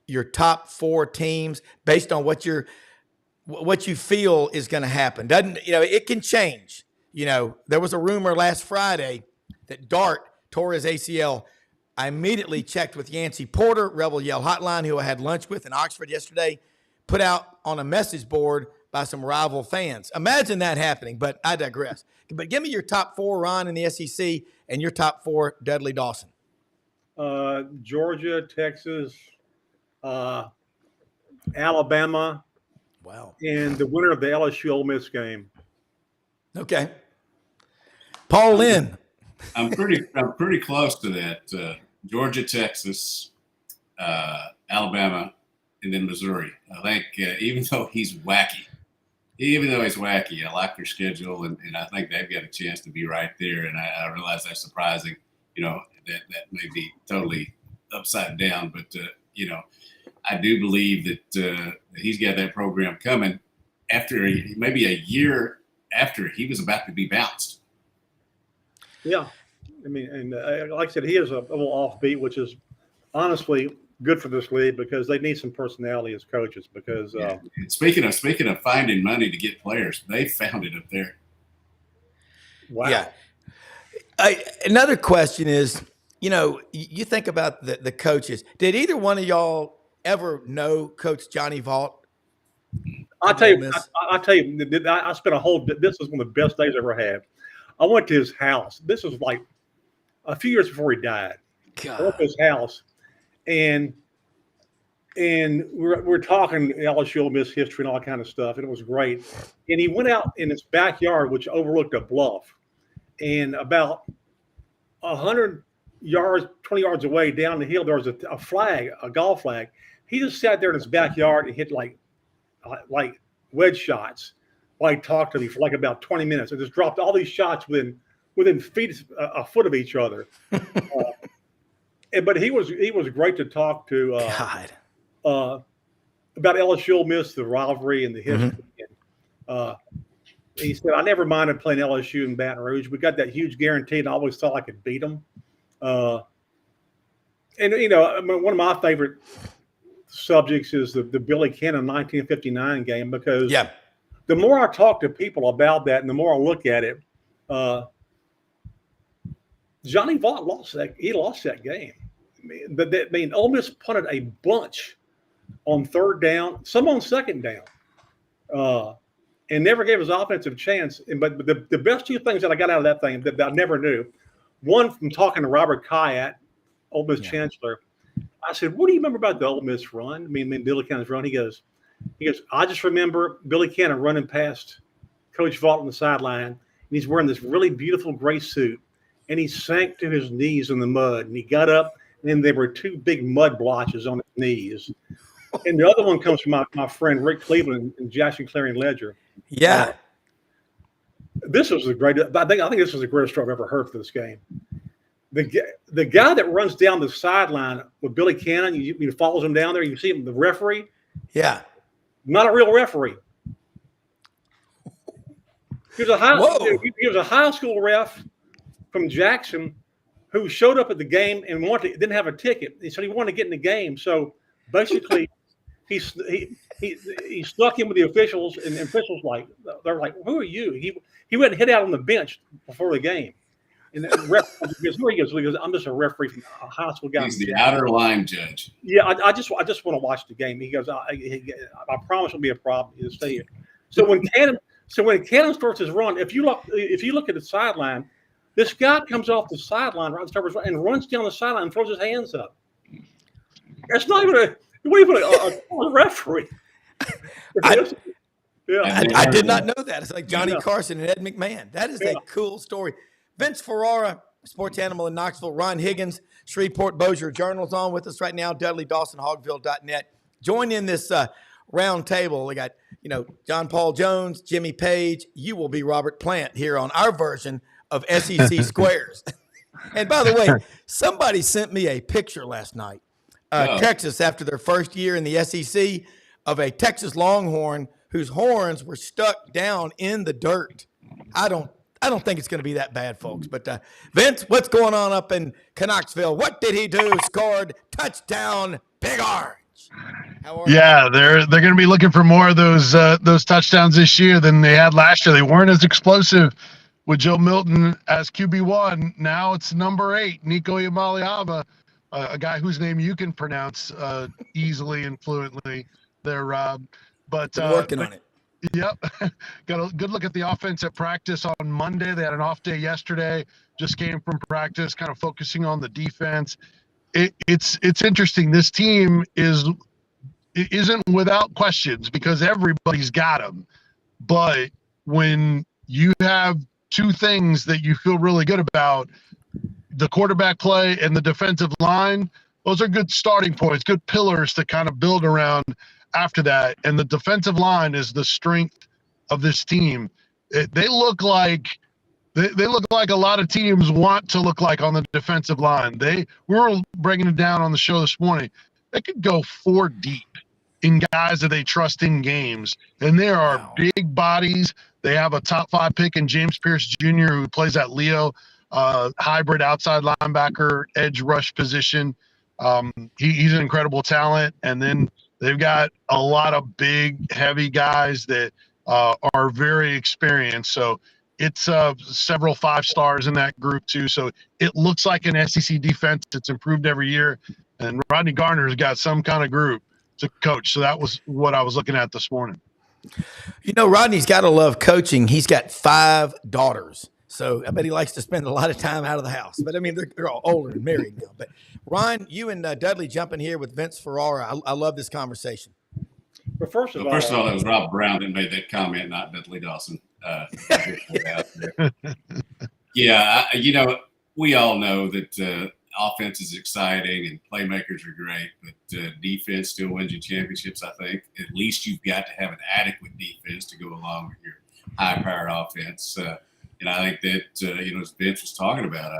your top 4 teams based on what you feel is going to happen? Doesn't it can change. There was a rumor last Friday that Dart tore his ACL. I immediately checked with Yancey Porter, Rebel Yell Hotline, who I had lunch with in Oxford yesterday, put out on a message board by some rival fans. Imagine that happening, but I digress. But give me your top 4, Ron, in the SEC, and your top 4, Dudley Dawson. Georgia, Texas, Alabama. Wow. And the winner of the LSU Ole Miss game. Okay. Paul Lynn. I'm pretty close to that. Georgia, Texas, Alabama, and then Missouri. I think even though he's wacky, I like their schedule, and I think they've got a chance to be right there. And I realize that's surprising. That may be totally upside down, but I do believe that he's got that program coming after maybe a year after he was about to be bounced. Yeah. I mean, and like I said, he is a little offbeat, which is honestly good for this league, because they need some personality as coaches. Because speaking of finding money to get players, they found it up there. Wow. Yeah. Another question is, you think about the coaches. Did either one of y'all ever know Coach Johnny Vaught? I'll tell you, I spent this was one of the best days I ever had. I went to his house. This was like a few years before he died. God. I went to his house, and we're talking LSU Ole Miss history and all that kind of stuff, and it was great. And he went out in his backyard, which overlooked a bluff, and about 100 yards, 20 yards away down the hill, there was a flag, a golf flag. He just sat there in his backyard and hit like wedge shots while he talked to me for like about 20 minutes, and just dropped all these shots within a foot of each other. But he was great to talk to about LSU Ole Miss, the rivalry and the history. Mm-hmm. He said, "I never minded playing LSU in Baton Rouge. We got that huge guarantee, and I always thought I could beat them." And one of my favorite subjects is the Billy Cannon 1959 game, because the more I talk to people about that, and the more I look at it, Johnny Vaught lost that game. I mean, Ole Miss punted a bunch on third down, some on second down, and never gave his offensive chance. But the best two things that I got out of that thing that I never knew, one from talking to Robert Kyatt, Ole Miss chancellor, I said, "What do you remember about the Ole Miss run? I mean Billy Cannon's run." He goes, "I just remember Billy Cannon running past Coach Vaught on the sideline, and he's wearing this really beautiful gray suit, and he sank to his knees in the mud, and he got up, and then there were two big mud blotches on his knees." And the other one comes from my friend Rick Cleveland and Jackson Clarion Ledger. Yeah. This was the greatest. I think this was the greatest story I've ever heard for this game. The guy that runs down the sideline with Billy Cannon, you follows him down there. You see him, the referee. Yeah. Not a real referee. He was a high school ref from Jackson who showed up at the game and didn't have a ticket. He said he wanted to get in the game. So basically, he stuck in with the officials, and the officials they're like, "Who are you?" He went and hid out on the bench before the game. And the ref goes, "Where he goes?" He goes, "I'm just a referee from a high school guy." He's the outer line judge. Yeah, I just want to watch the game. He goes, I promise it'll be a problem. You stay here. So when Cannon starts his run, if you look at the sideline, this guy comes off the sideline and runs down the sideline and throws his hands up. That's not even a referee. I did not know that. It's like Johnny Carson and Ed McMahon. That is a cool story. Vince Ferrara, sports animal in Knoxville. Ron Higgins, Shreveport Bossier Journal's on with us right now. Dudley Dawson, Hogville.net. Join in this round table. We got, John Paul Jones, Jimmy Page. You will be Robert Plant here on our version of SEC Squares. And by the way, somebody sent me a picture last night. Texas, after their first year in the SEC, of a Texas Longhorn whose horns were stuck down in the dirt. I don't think it's going to be that bad, folks. But Vince, what's going on up in Knoxville? What did he do? Scored touchdown, Big Orange. Yeah, they're going to be looking for more of those touchdowns this year than they had last year. They weren't as explosive with Joe Milton as QB1. Now it's number 8, Nico Iamaleava, a guy whose name you can pronounce easily and fluently there, Rob. But working on it. Yep. Got a good look at the offense at practice on Monday. They had an off day yesterday, just came from practice, kind of focusing on the defense. It's interesting. This team isn't without questions because everybody's got them. But when you have two things that you feel really good about, the quarterback play and the defensive line, those are good starting points, good pillars to kind of build around after that. And the defensive line is the strength of this team. They look like a lot of teams want to look like on the defensive line. We were breaking it down on the show this morning. They could go 4 deep in guys that they trust in games. And there are big bodies. They have a top 5 pick in James Pierce Jr., who plays at Leo, hybrid outside linebacker, edge rush position. He's an incredible talent. And then they've got a lot of big, heavy guys that are very experienced. So it's several 5-stars in that group too. So it looks like an SEC defense. It's improved every year. And Rodney Garner's got some kind of group to coach. So that was what I was looking at this morning. Rodney's got to love coaching. He's got 5 daughters. So I bet he likes to spend a lot of time out of the house. But, I mean, they're all older and married now. But, Ron, you and Dudley jump in here with Vince Ferrara. I love this conversation. But first of all, that was Rob Brown that made that comment, not Dudley Dawson. Yeah, we all know that offense is exciting and playmakers are great, but defense still wins you championships, I think. At least you've got to have an adequate defense to go along with your high-powered offense. And I think that, as Vince was talking about,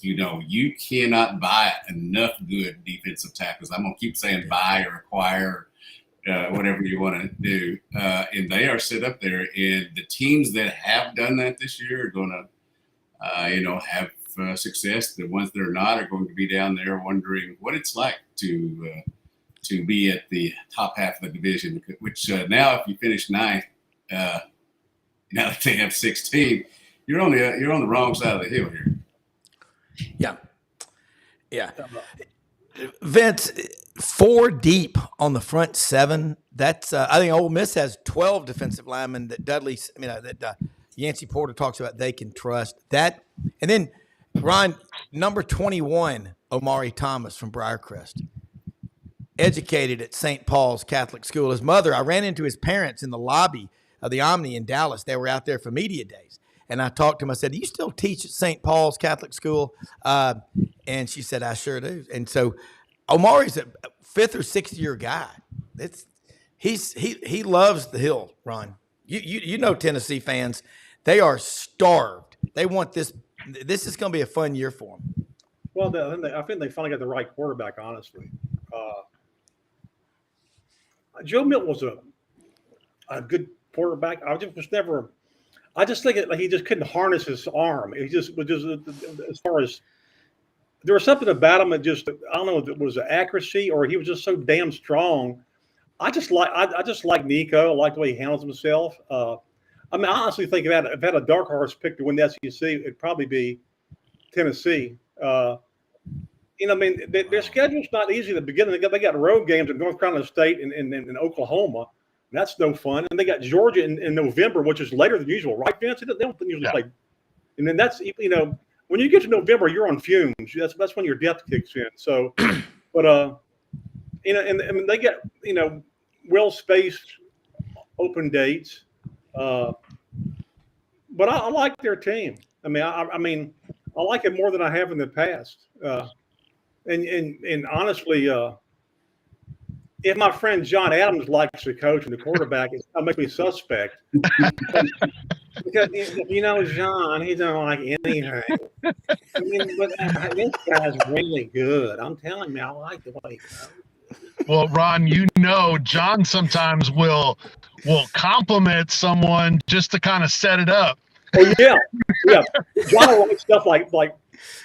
you cannot buy enough good defensive tackles. I'm going to keep saying buy or acquire, whatever you want to do. And they are set up there. And the teams that have done that this year are going to, have success. The ones that are not are going to be down there wondering what it's like to be at the top half of the division, which now if you finish 9th, now that they have 16, you're on the wrong side of the hill here. Yeah. Vince, 4 deep on the front 7. That's I think Ole Miss has 12 defensive linemen that Yancey Porter talks about they can trust. That, and then Ron, number 21, Omari Thomas from Briarcrest, educated at St. Paul's Catholic School. His mother, I ran into his parents in the lobby of the Omni in Dallas. They were out there for media days. And I talked to him. I said, "Do you still teach at St. Paul's Catholic School?" And she said, "I sure do." And so Omari's a 5th or 6th year guy. He loves the Hill, Ron. You know Tennessee fans, they are starved. They want this. This is going to be a fun year for them. Well, I think they finally got the right quarterback, honestly. Joe Milton was a good quarterback. I just think he just couldn't harness his arm. He just as far as there was something about him that just, I don't know if it was the accuracy or he was just so damn strong. I just like Nico. I like the way he handles himself. I honestly think if I had a dark horse pick to win the SEC, it'd probably be Tennessee. Their schedule's not easy at the beginning. They got road games at North Carolina State and Oklahoma. That's no fun. And they got Georgia in November, which is later than usual, right, Vince? They don't usually play. And then that's, when you get to November, you're on fumes. That's when your depth kicks in. So, but, they get, well-spaced open dates. But I like their team. I like it more than I have in the past. And honestly, if my friend John Adams likes the coach and the quarterback, it's going to make me suspect. Because, John, he doesn't like anything. But this guy's really good. I'm telling you, I like the way he goes. Well, Ron, John sometimes will compliment someone just to kind of set it up. Oh, yeah. John likes stuff like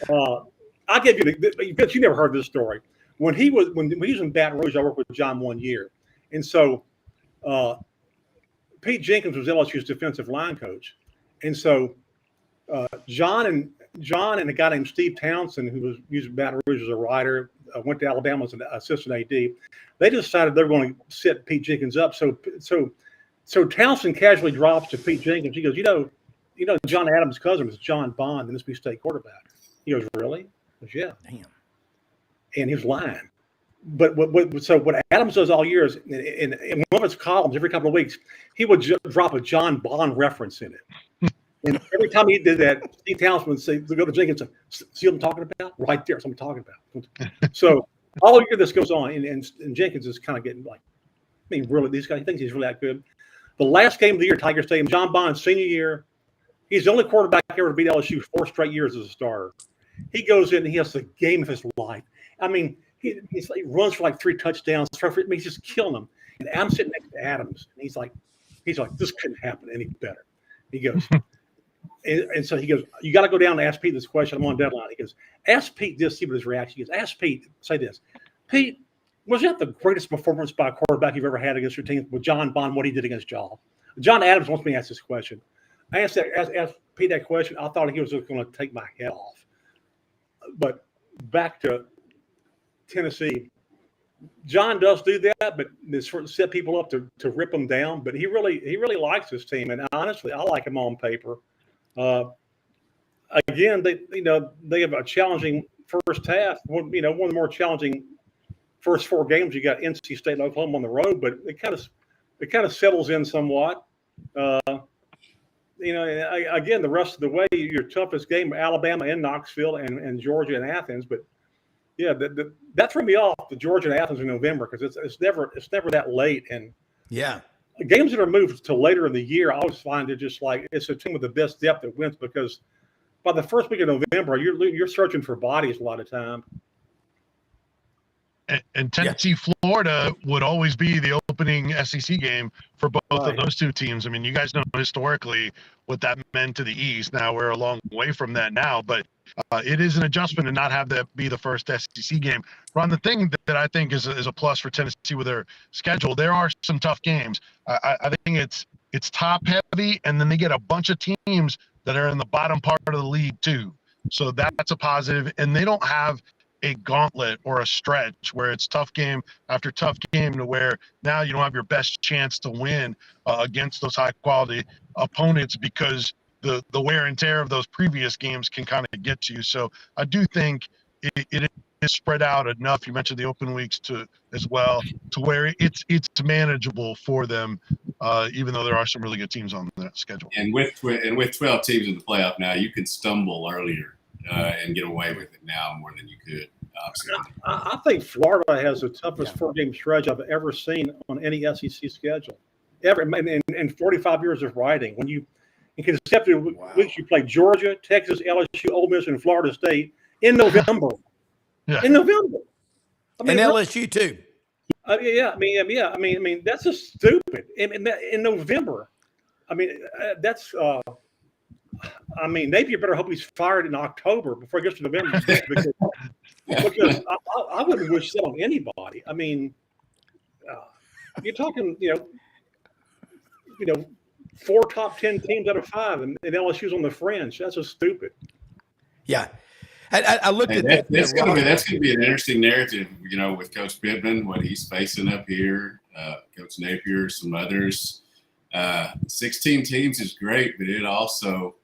I'll give you but you never heard this story. When he was in Baton Rouge, I worked with John 1 year. And so Pete Jenkins was LSU's defensive line coach. And so John and a guy named Steve Townsend, who was using Baton Rouge as a writer, went to Alabama as an assistant AD. They decided they were going to set Pete Jenkins up. So Townsend casually drops to Pete Jenkins. He goes, John Adams' cousin was John Bond, the Mississippi State quarterback. He goes, really? He goes, yeah. Damn. And he was lying. But what Adams does all year is, in one of his columns, every couple of weeks, he would drop a John Bond reference in it. And every time he did that, Steve Townsend would say, go to Jenkins and say, "See what I'm talking about? Right there, that's what I'm talking about." So all year this goes on, and Jenkins is kind of getting really, these guys, he thinks he's really that good. The last game of the year, Tiger Stadium, John Bond's senior year, he's the only quarterback ever to beat LSU 4 straight years as a starter. He goes in and he has the game of his life. He runs for like 3 touchdowns. He's just killing them. And I'm sitting next to Adams, and he's like, this couldn't happen any better. He goes, and so he goes, "You got to go down and ask Pete this question. I'm on deadline." He goes, "Ask Pete this, see what his reaction." He goes, "Ask Pete, say this, Pete, was that the greatest performance by a quarterback you've ever had against your team with John Bond, what he did against y'all?" John Adams wants me to ask this question. I asked Pete that question. I thought he was just going to take my head off. But back to Tennessee, John does do that, but this sort of set people up to rip them down. But he really likes this team, and honestly, I like him on paper. Again, they have a challenging first half. One of the more challenging first 4 games. You got NC State and Oklahoma on the road, but it kind of settles in somewhat. Again, the rest of the way, your toughest game, Alabama and Knoxville and Georgia and Athens. But yeah, that threw me off, the Georgia and Athens in November, because it's never that late. And yeah, the games that are moved to later in the year, I always find it just like it's a team with the best depth that wins, because by the first week of November, you're searching for bodies a lot of time. And Tennessee, Florida would always be the opening SEC game for both of those 2 teams. You guys know historically what that meant to the East. Now we're a long way from that now, but it is an adjustment to not have that be the first SEC game. Ron, the thing that I think is a plus for Tennessee with their schedule, there are some tough games. I think it's top heavy, and then they get a bunch of teams that are in the bottom part of the league too. So that's a positive, and they don't have a gauntlet or a stretch where it's tough game after tough game to where now you don't have your best chance to win against those high quality opponents because the wear and tear of those previous games can kind of get to you. So I do think it is spread out enough. You mentioned the open weeks as well to where it's manageable for them, even though there are some really good teams on that schedule. And with 12 teams in the playoff now, you can stumble earlier and get away with it now more than you could. I think Florida has the toughest 4-game stretch I've ever seen on any SEC schedule, ever in 45 years of writing. When you consecutive weeks you play Georgia, Texas, LSU, Ole Miss, and Florida State in November. In November, and LSU too. I mean, that's just stupid. In November, I mean, that's. I mean, Napier better hope he's fired in October before he gets to November because I wouldn't wish that on anybody. I mean, you're talking, 4 top 10 teams out of 5, and LSU's on the fringe. That's just stupid. Yeah. I looked at that. That's going to be an interesting narrative, with Coach Pittman, what he's facing up here, Coach Napier, some others. 16 teams is great, but it also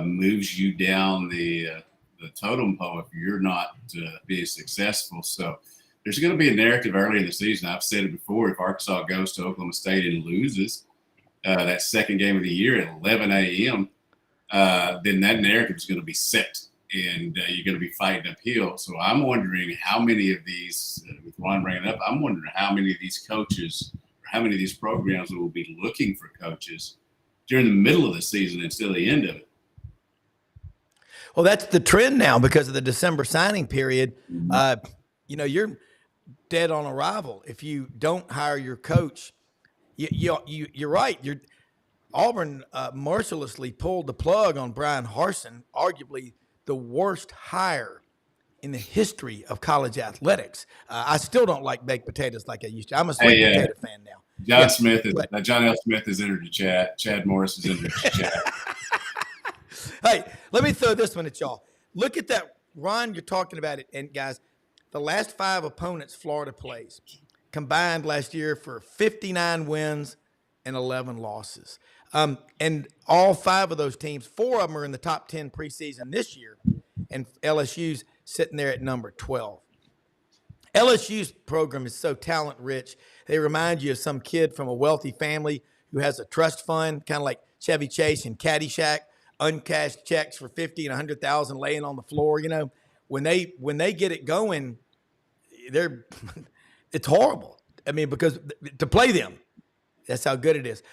moves you down the totem pole if you're not being successful. So there's going to be a narrative early in the season. I've said it before. If Arkansas goes to Oklahoma State and loses that second game of the year at 11 a.m., then that narrative is going to be set. And you're going to be fighting uphill. So I'm wondering how many of these, with Ron bringing up, I'm wondering how many of these coaches or how many of these programs will be looking for coaches during the middle of the season instead of the end of it. Well, that's the trend now because of the December signing period. You're dead on arrival. If you don't hire your coach, you're right. Auburn mercilessly pulled the plug on Brian Harsin, arguably the worst hire in the history of college athletics. I still don't like baked potatoes like I used to. I'm a sweet potato fan now. John L. Smith has entered the chat. Chad Morris has entered the chat. Hey, let me throw this one at y'all. Look at that, Ron, you're talking about it. And, guys, the last 5 opponents Florida plays combined last year for 59 wins and 11 losses. And all 5 of those teams, 4 of them are in the top 10 preseason this year, and LSU's sitting there at number 12. LSU's program is so talent rich. They remind you of some kid from a wealthy family who has a trust fund, kind of like Chevy Chase and Caddyshack, uncashed checks for $50,000 and 100,000 laying on the floor. When they get it going, it's horrible. I mean, because to play them, that's how good it is.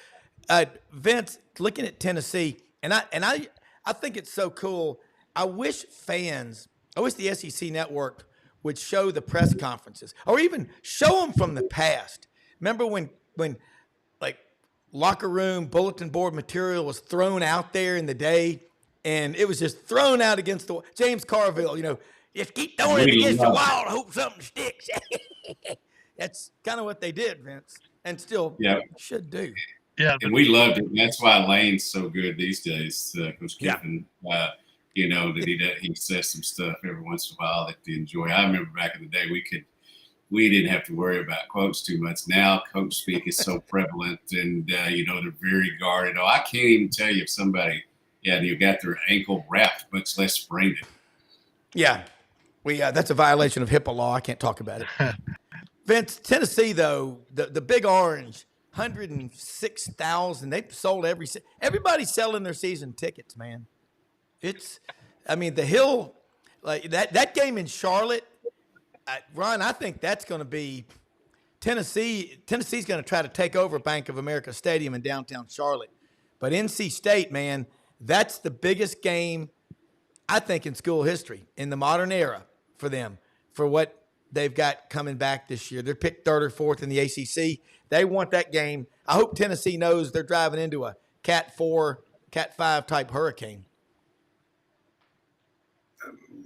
Vince, looking at Tennessee, and I think it's so cool. I wish the SEC Network would show the press conferences or even show them from the past. Remember when like locker room bulletin board material was thrown out there in the day, and it was just thrown out against the James Carville. Just keep throwing it against the wall. I hope something sticks. That's kind of what they did, Vince, and still should do. Yeah, and we loved it. And that's why Lane's so good these days, Coach Kiffin. That he says some stuff every once in a while that they enjoy. I remember back in the day we didn't have to worry about quotes too much. Now coach speak is so prevalent, and they're very guarded. Oh, I can't even tell you if somebody got their ankle wrapped, much less sprained it. Yeah, that's a violation of HIPAA law. I can't talk about it. Vince, Tennessee though, the Big Orange. 106,000. They've sold everybody's selling their season tickets, man. The Hill, like that game in Charlotte, Ron, I think that's going to be Tennessee. Tennessee's going to try to take over Bank of America Stadium in downtown Charlotte. But NC State, man, that's the biggest game, I think, in school history in the modern era for them, for what they've got coming back this year. They're picked 3rd or 4th in the ACC. They want that game. I hope Tennessee knows they're driving into a Cat 4, Cat 5 type hurricane.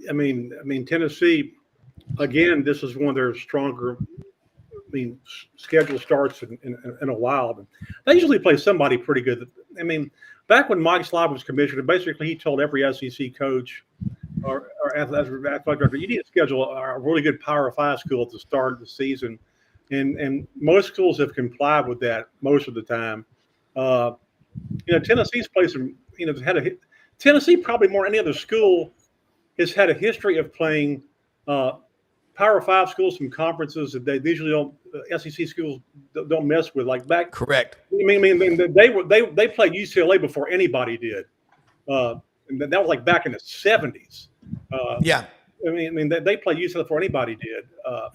I mean, Tennessee, again, this is one of their stronger, schedule starts in a while. They usually play somebody pretty good. Back when Mike Slob was commissioner, basically he told every SEC coach, or athletic director, you need to schedule a really good Power 5 school at the start of the season. And most schools have complied with that most of the time. Tennessee's played some, Tennessee probably more than any other school has had a history of playing Power 5 schools from conferences that they usually don't, SEC schools don't mess with. Like back, Correct. I mean, they played UCLA before anybody did, and that was like back in the 70s. Yeah. I mean, they played UCLA before anybody did.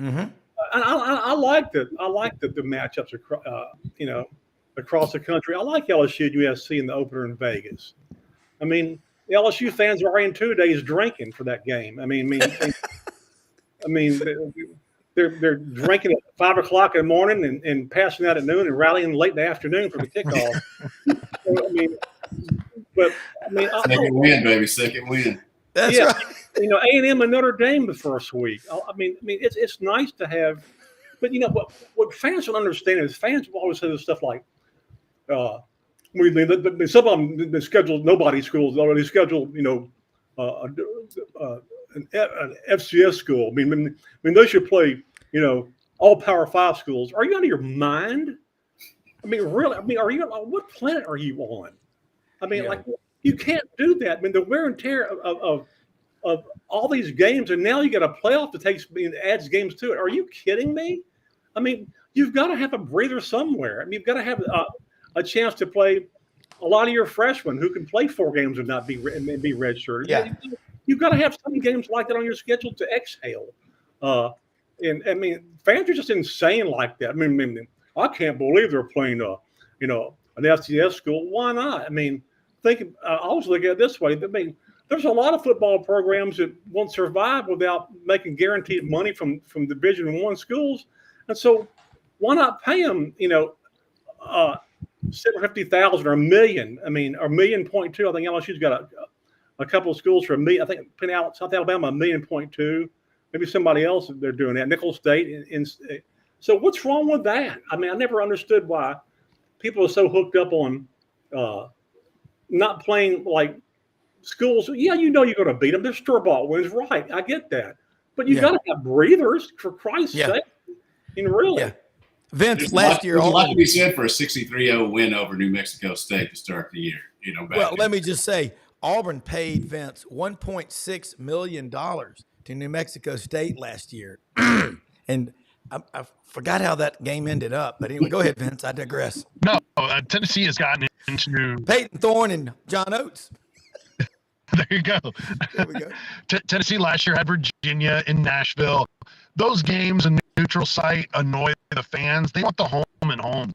Mm-hmm. I like the matchups across the country. I like LSU and USC in the opener in Vegas. I mean, the LSU fans are already in 2 days drinking for that game. I mean, they're drinking at 5 o'clock in the morning and passing out at noon and rallying late in the afternoon for the kickoff. Second win, baby, second win. That's right. A&M and Notre Dame the first week. I mean, it's nice to have, but what fans don't understand is fans will always say this stuff like, some of them they schedule nobody schools. They schedule an FCS school. I mean, they should play all Power 5 schools. Are you out of your mind? I mean, really? I mean, are you? What planet are you on? I mean, like you can't do that. I mean, the wear and tear of all these games, and now you got a playoff that adds games to it. Are you kidding me? I mean, you've got to have a breather somewhere. I mean, you've got to have a chance to play a lot of your freshmen who can play 4 games and not be redshirted. Yeah. You've got to have some games like that on your schedule to exhale. And I mean, fans are just insane like that. I mean, I can't believe they're playing an FCS school. Why not? I mean, I always look at it this way. I mean, there's a lot of football programs that won't survive without making guaranteed money from Division I schools, and so why not pay them? $750,000 or $1 million. I mean, or $1.2 million. I think LSU's got a couple of schools for $1 million. I think South Alabama $1.2 million. Maybe somebody else they're doing that. Nicholls State. So what's wrong with that? I mean, I never understood why people are so hooked up on not playing like schools. Yeah, you're going to beat them. They're store-bought wins, right? I get that, but you got to have breathers for Christ's sake. I mean, really. Yeah. Vince, There's last year, there's a lot to be said for a 63-0 win over New Mexico State to start the year. Let me just say, Auburn paid Vince $1.6 million to New Mexico State last year, and I forgot how that game ended up. But anyway, go ahead, Vince. I digress. No, Tennessee has gotten into Peyton Thorne and John Oates. There you go. There we go. Tennessee last year had Virginia in Nashville. Those games in neutral site annoy the fans. They want the home and home.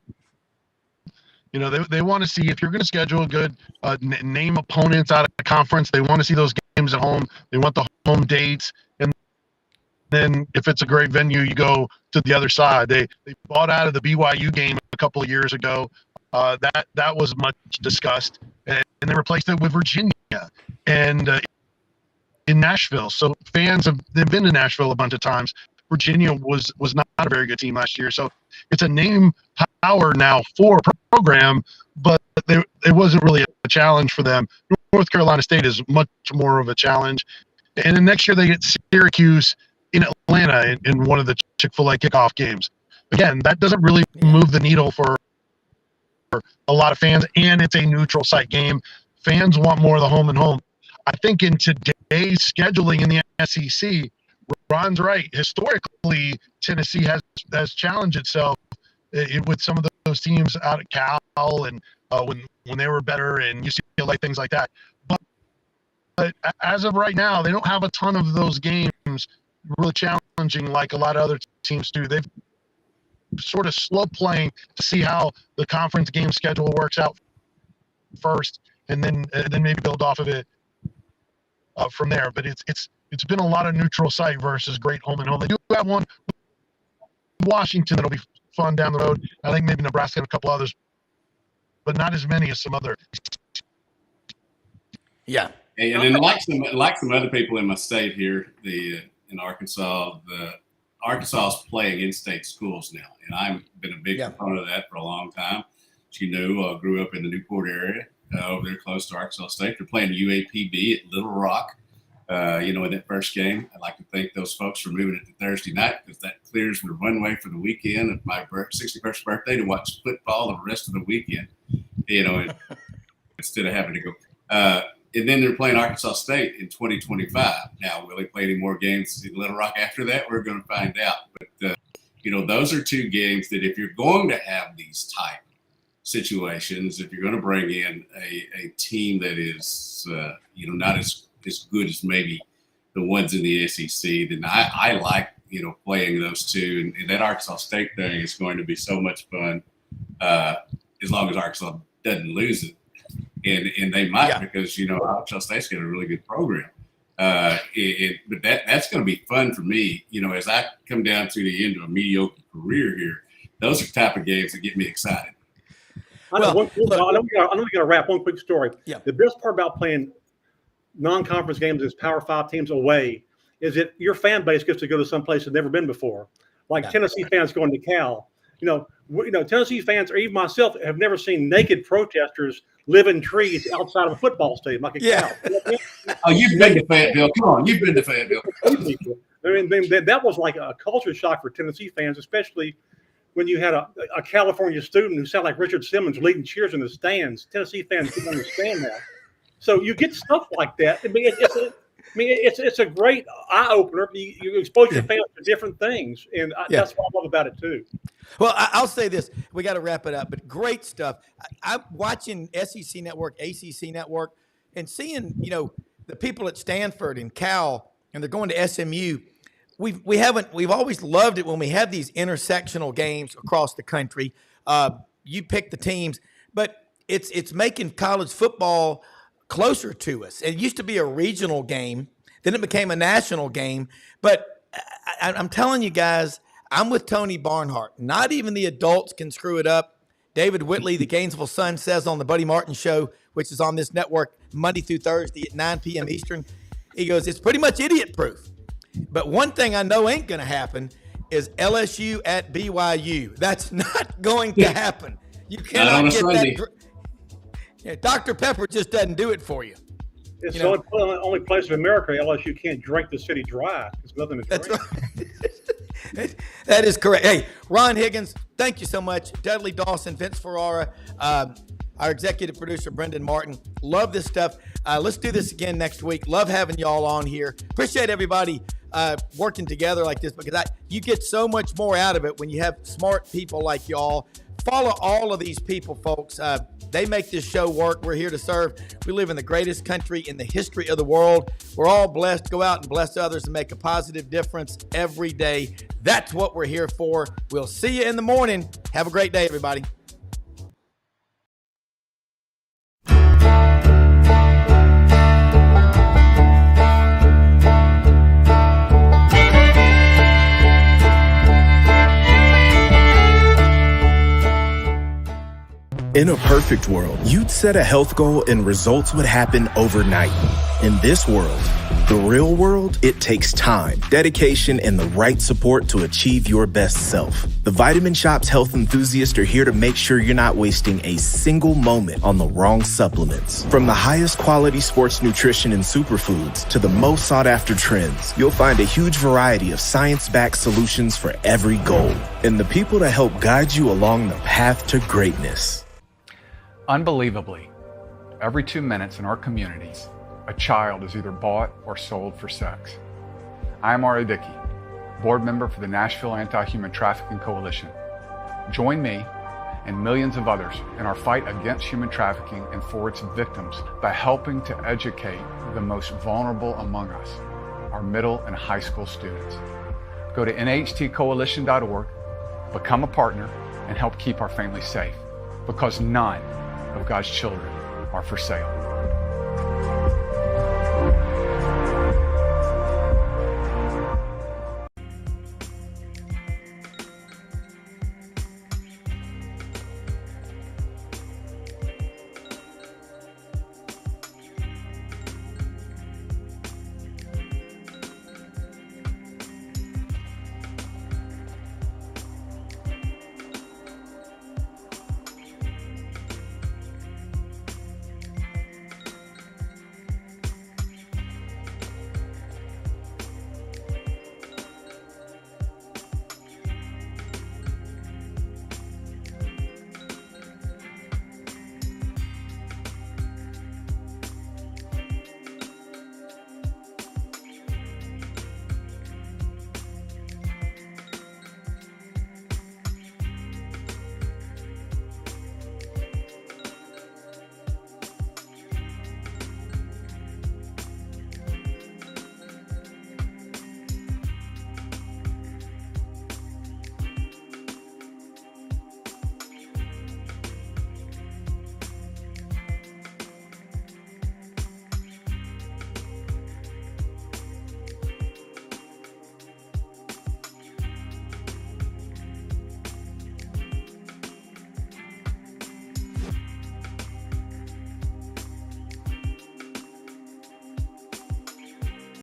They want to see, if you're going to schedule a good name opponents out of the conference, they want to see those games at home. They want the home dates. And then if it's a great venue, you go to the other side. They bought out of the BYU game a couple of years ago. That was much discussed. And they replaced it with Virginia and in Nashville. So fans they've been to Nashville a bunch of times. Virginia was not a very good team last year. So it's a name power now for a program, but it wasn't really a challenge for them. North Carolina State is much more of a challenge. And then next year they get Syracuse in Atlanta in one of the Chick-fil-A kickoff games. Again, that doesn't really move the needle for a lot of fans, and it's a neutral site game. Fans want more of the home and home. I think in today's scheduling in the SEC, Ron's right. Historically, Tennessee has challenged itself with some of those teams out at Cal and when they were better, and UCLA, things like that. But as of right now, they don't have a ton of those games really challenging like a lot of other teams do. They've sort of slow playing to see how the conference game schedule works out first, and then maybe build off of it from there. But it's been a lot of neutral site versus great home and home. They do have one, Washington, that'll be fun down the road. I think maybe Nebraska and a couple others, but not as many as some other. Yeah. And then like some other people in my state here, in Arkansas, Arkansas is playing in-state schools now, and I've been a big proponent of that for a long time. As you know, I grew up in the Newport area over there close to Arkansas State. They're playing UAPB at Little Rock In that first game. I'd like to thank those folks for moving it to Thursday night because that clears the runway for the weekend of my 61st birthday to watch football the rest of the weekend, instead of having to go. And then they're playing Arkansas State in 2025. Now, will they play any more games in Little Rock after that? We're going to find out. But, those are two games that if you're going to have these type situations, if you're going to bring in a team that is, not as good as maybe the ones in the SEC, then I like, playing those two. And that Arkansas State thing is going to be so much fun as long as Arkansas doesn't lose it. And they might because, Arkansas State's got a really good program. But that's going to be fun for me, as I come down to the end of a mediocre career here. Those are the type of games that get me excited. I know we got to wrap. One quick story. Yeah. The best part about playing non-conference games as Power 5 teams away is that your fan base gets to go to some place they've never been before. Like Tennessee fans going to Cal. Tennessee fans or even myself have never seen naked protesters live in trees outside of a football stadium like a Cal. Oh, you've been to Fayetteville. Come on, you've been to Fayetteville. That was like a culture shock for Tennessee fans, especially when you had a California student who sounded like Richard Simmons leading cheers in the stands. Tennessee fans didn't understand that. So you get stuff like that. It's a great eye opener. You expose your fans to different things, and that's what I love about it too. Well, I'll say this: we got to wrap it up, but great stuff. I'm watching SEC Network, ACC Network, and seeing the people at Stanford and Cal, and they're going to SMU. We've always loved it when we have these intersectional games across the country. You pick the teams, but it's making college football closer to us. It used to be a regional game, then it became a national game. But I'm telling you guys, I'm with Tony Barnhart. Not even the adults can screw it up. David Whitley, the Gainesville Sun, says on the Buddy Martin Show, which is on this network Monday through Thursday at 9 p.m. Eastern, he goes, it's pretty much idiot-proof. But one thing I know ain't going to happen is LSU at BYU. That's not going to happen. You cannot get that. Dr. Pepper just doesn't do it for you. It's the only place in America LSU can't drink the city dry. There's nothing to drink. That's right. That is correct. Hey, Ron Higgins, thank you so much. Dudley Dawson, Vince Ferrara, our executive producer, Brendan Martin. Love this stuff. Let's do this again next week. Love having y'all on here. Appreciate everybody working together like this because you get so much more out of it when you have smart people like y'all. Follow all of these people, folks. They make this show work. We're here to serve. We live in the greatest country in the history of the world. We're all blessed. Go out and bless others and make a positive difference every day. That's what we're here for. We'll see you in the morning. Have a great day, everybody. In a perfect world, you'd set a health goal and results would happen overnight. In this world, the real world, it takes time, dedication, and the right support to achieve your best self. The Vitamin Shop's health enthusiasts are here to make sure you're not wasting a single moment on the wrong supplements. From the highest quality sports nutrition and superfoods to the most sought after trends, you'll find a huge variety of science-backed solutions for every goal. And the people to help guide you along the path to greatness. Unbelievably, every 2 minutes in our communities, a child is either bought or sold for sex. I am Ari Dickey, board member for the Nashville Anti-Human Trafficking Coalition. Join me and millions of others in our fight against human trafficking and for its victims by helping to educate the most vulnerable among us, our middle and high school students. Go to nhtcoalition.org, become a partner, and help keep our families safe, because none of God's children are for sale.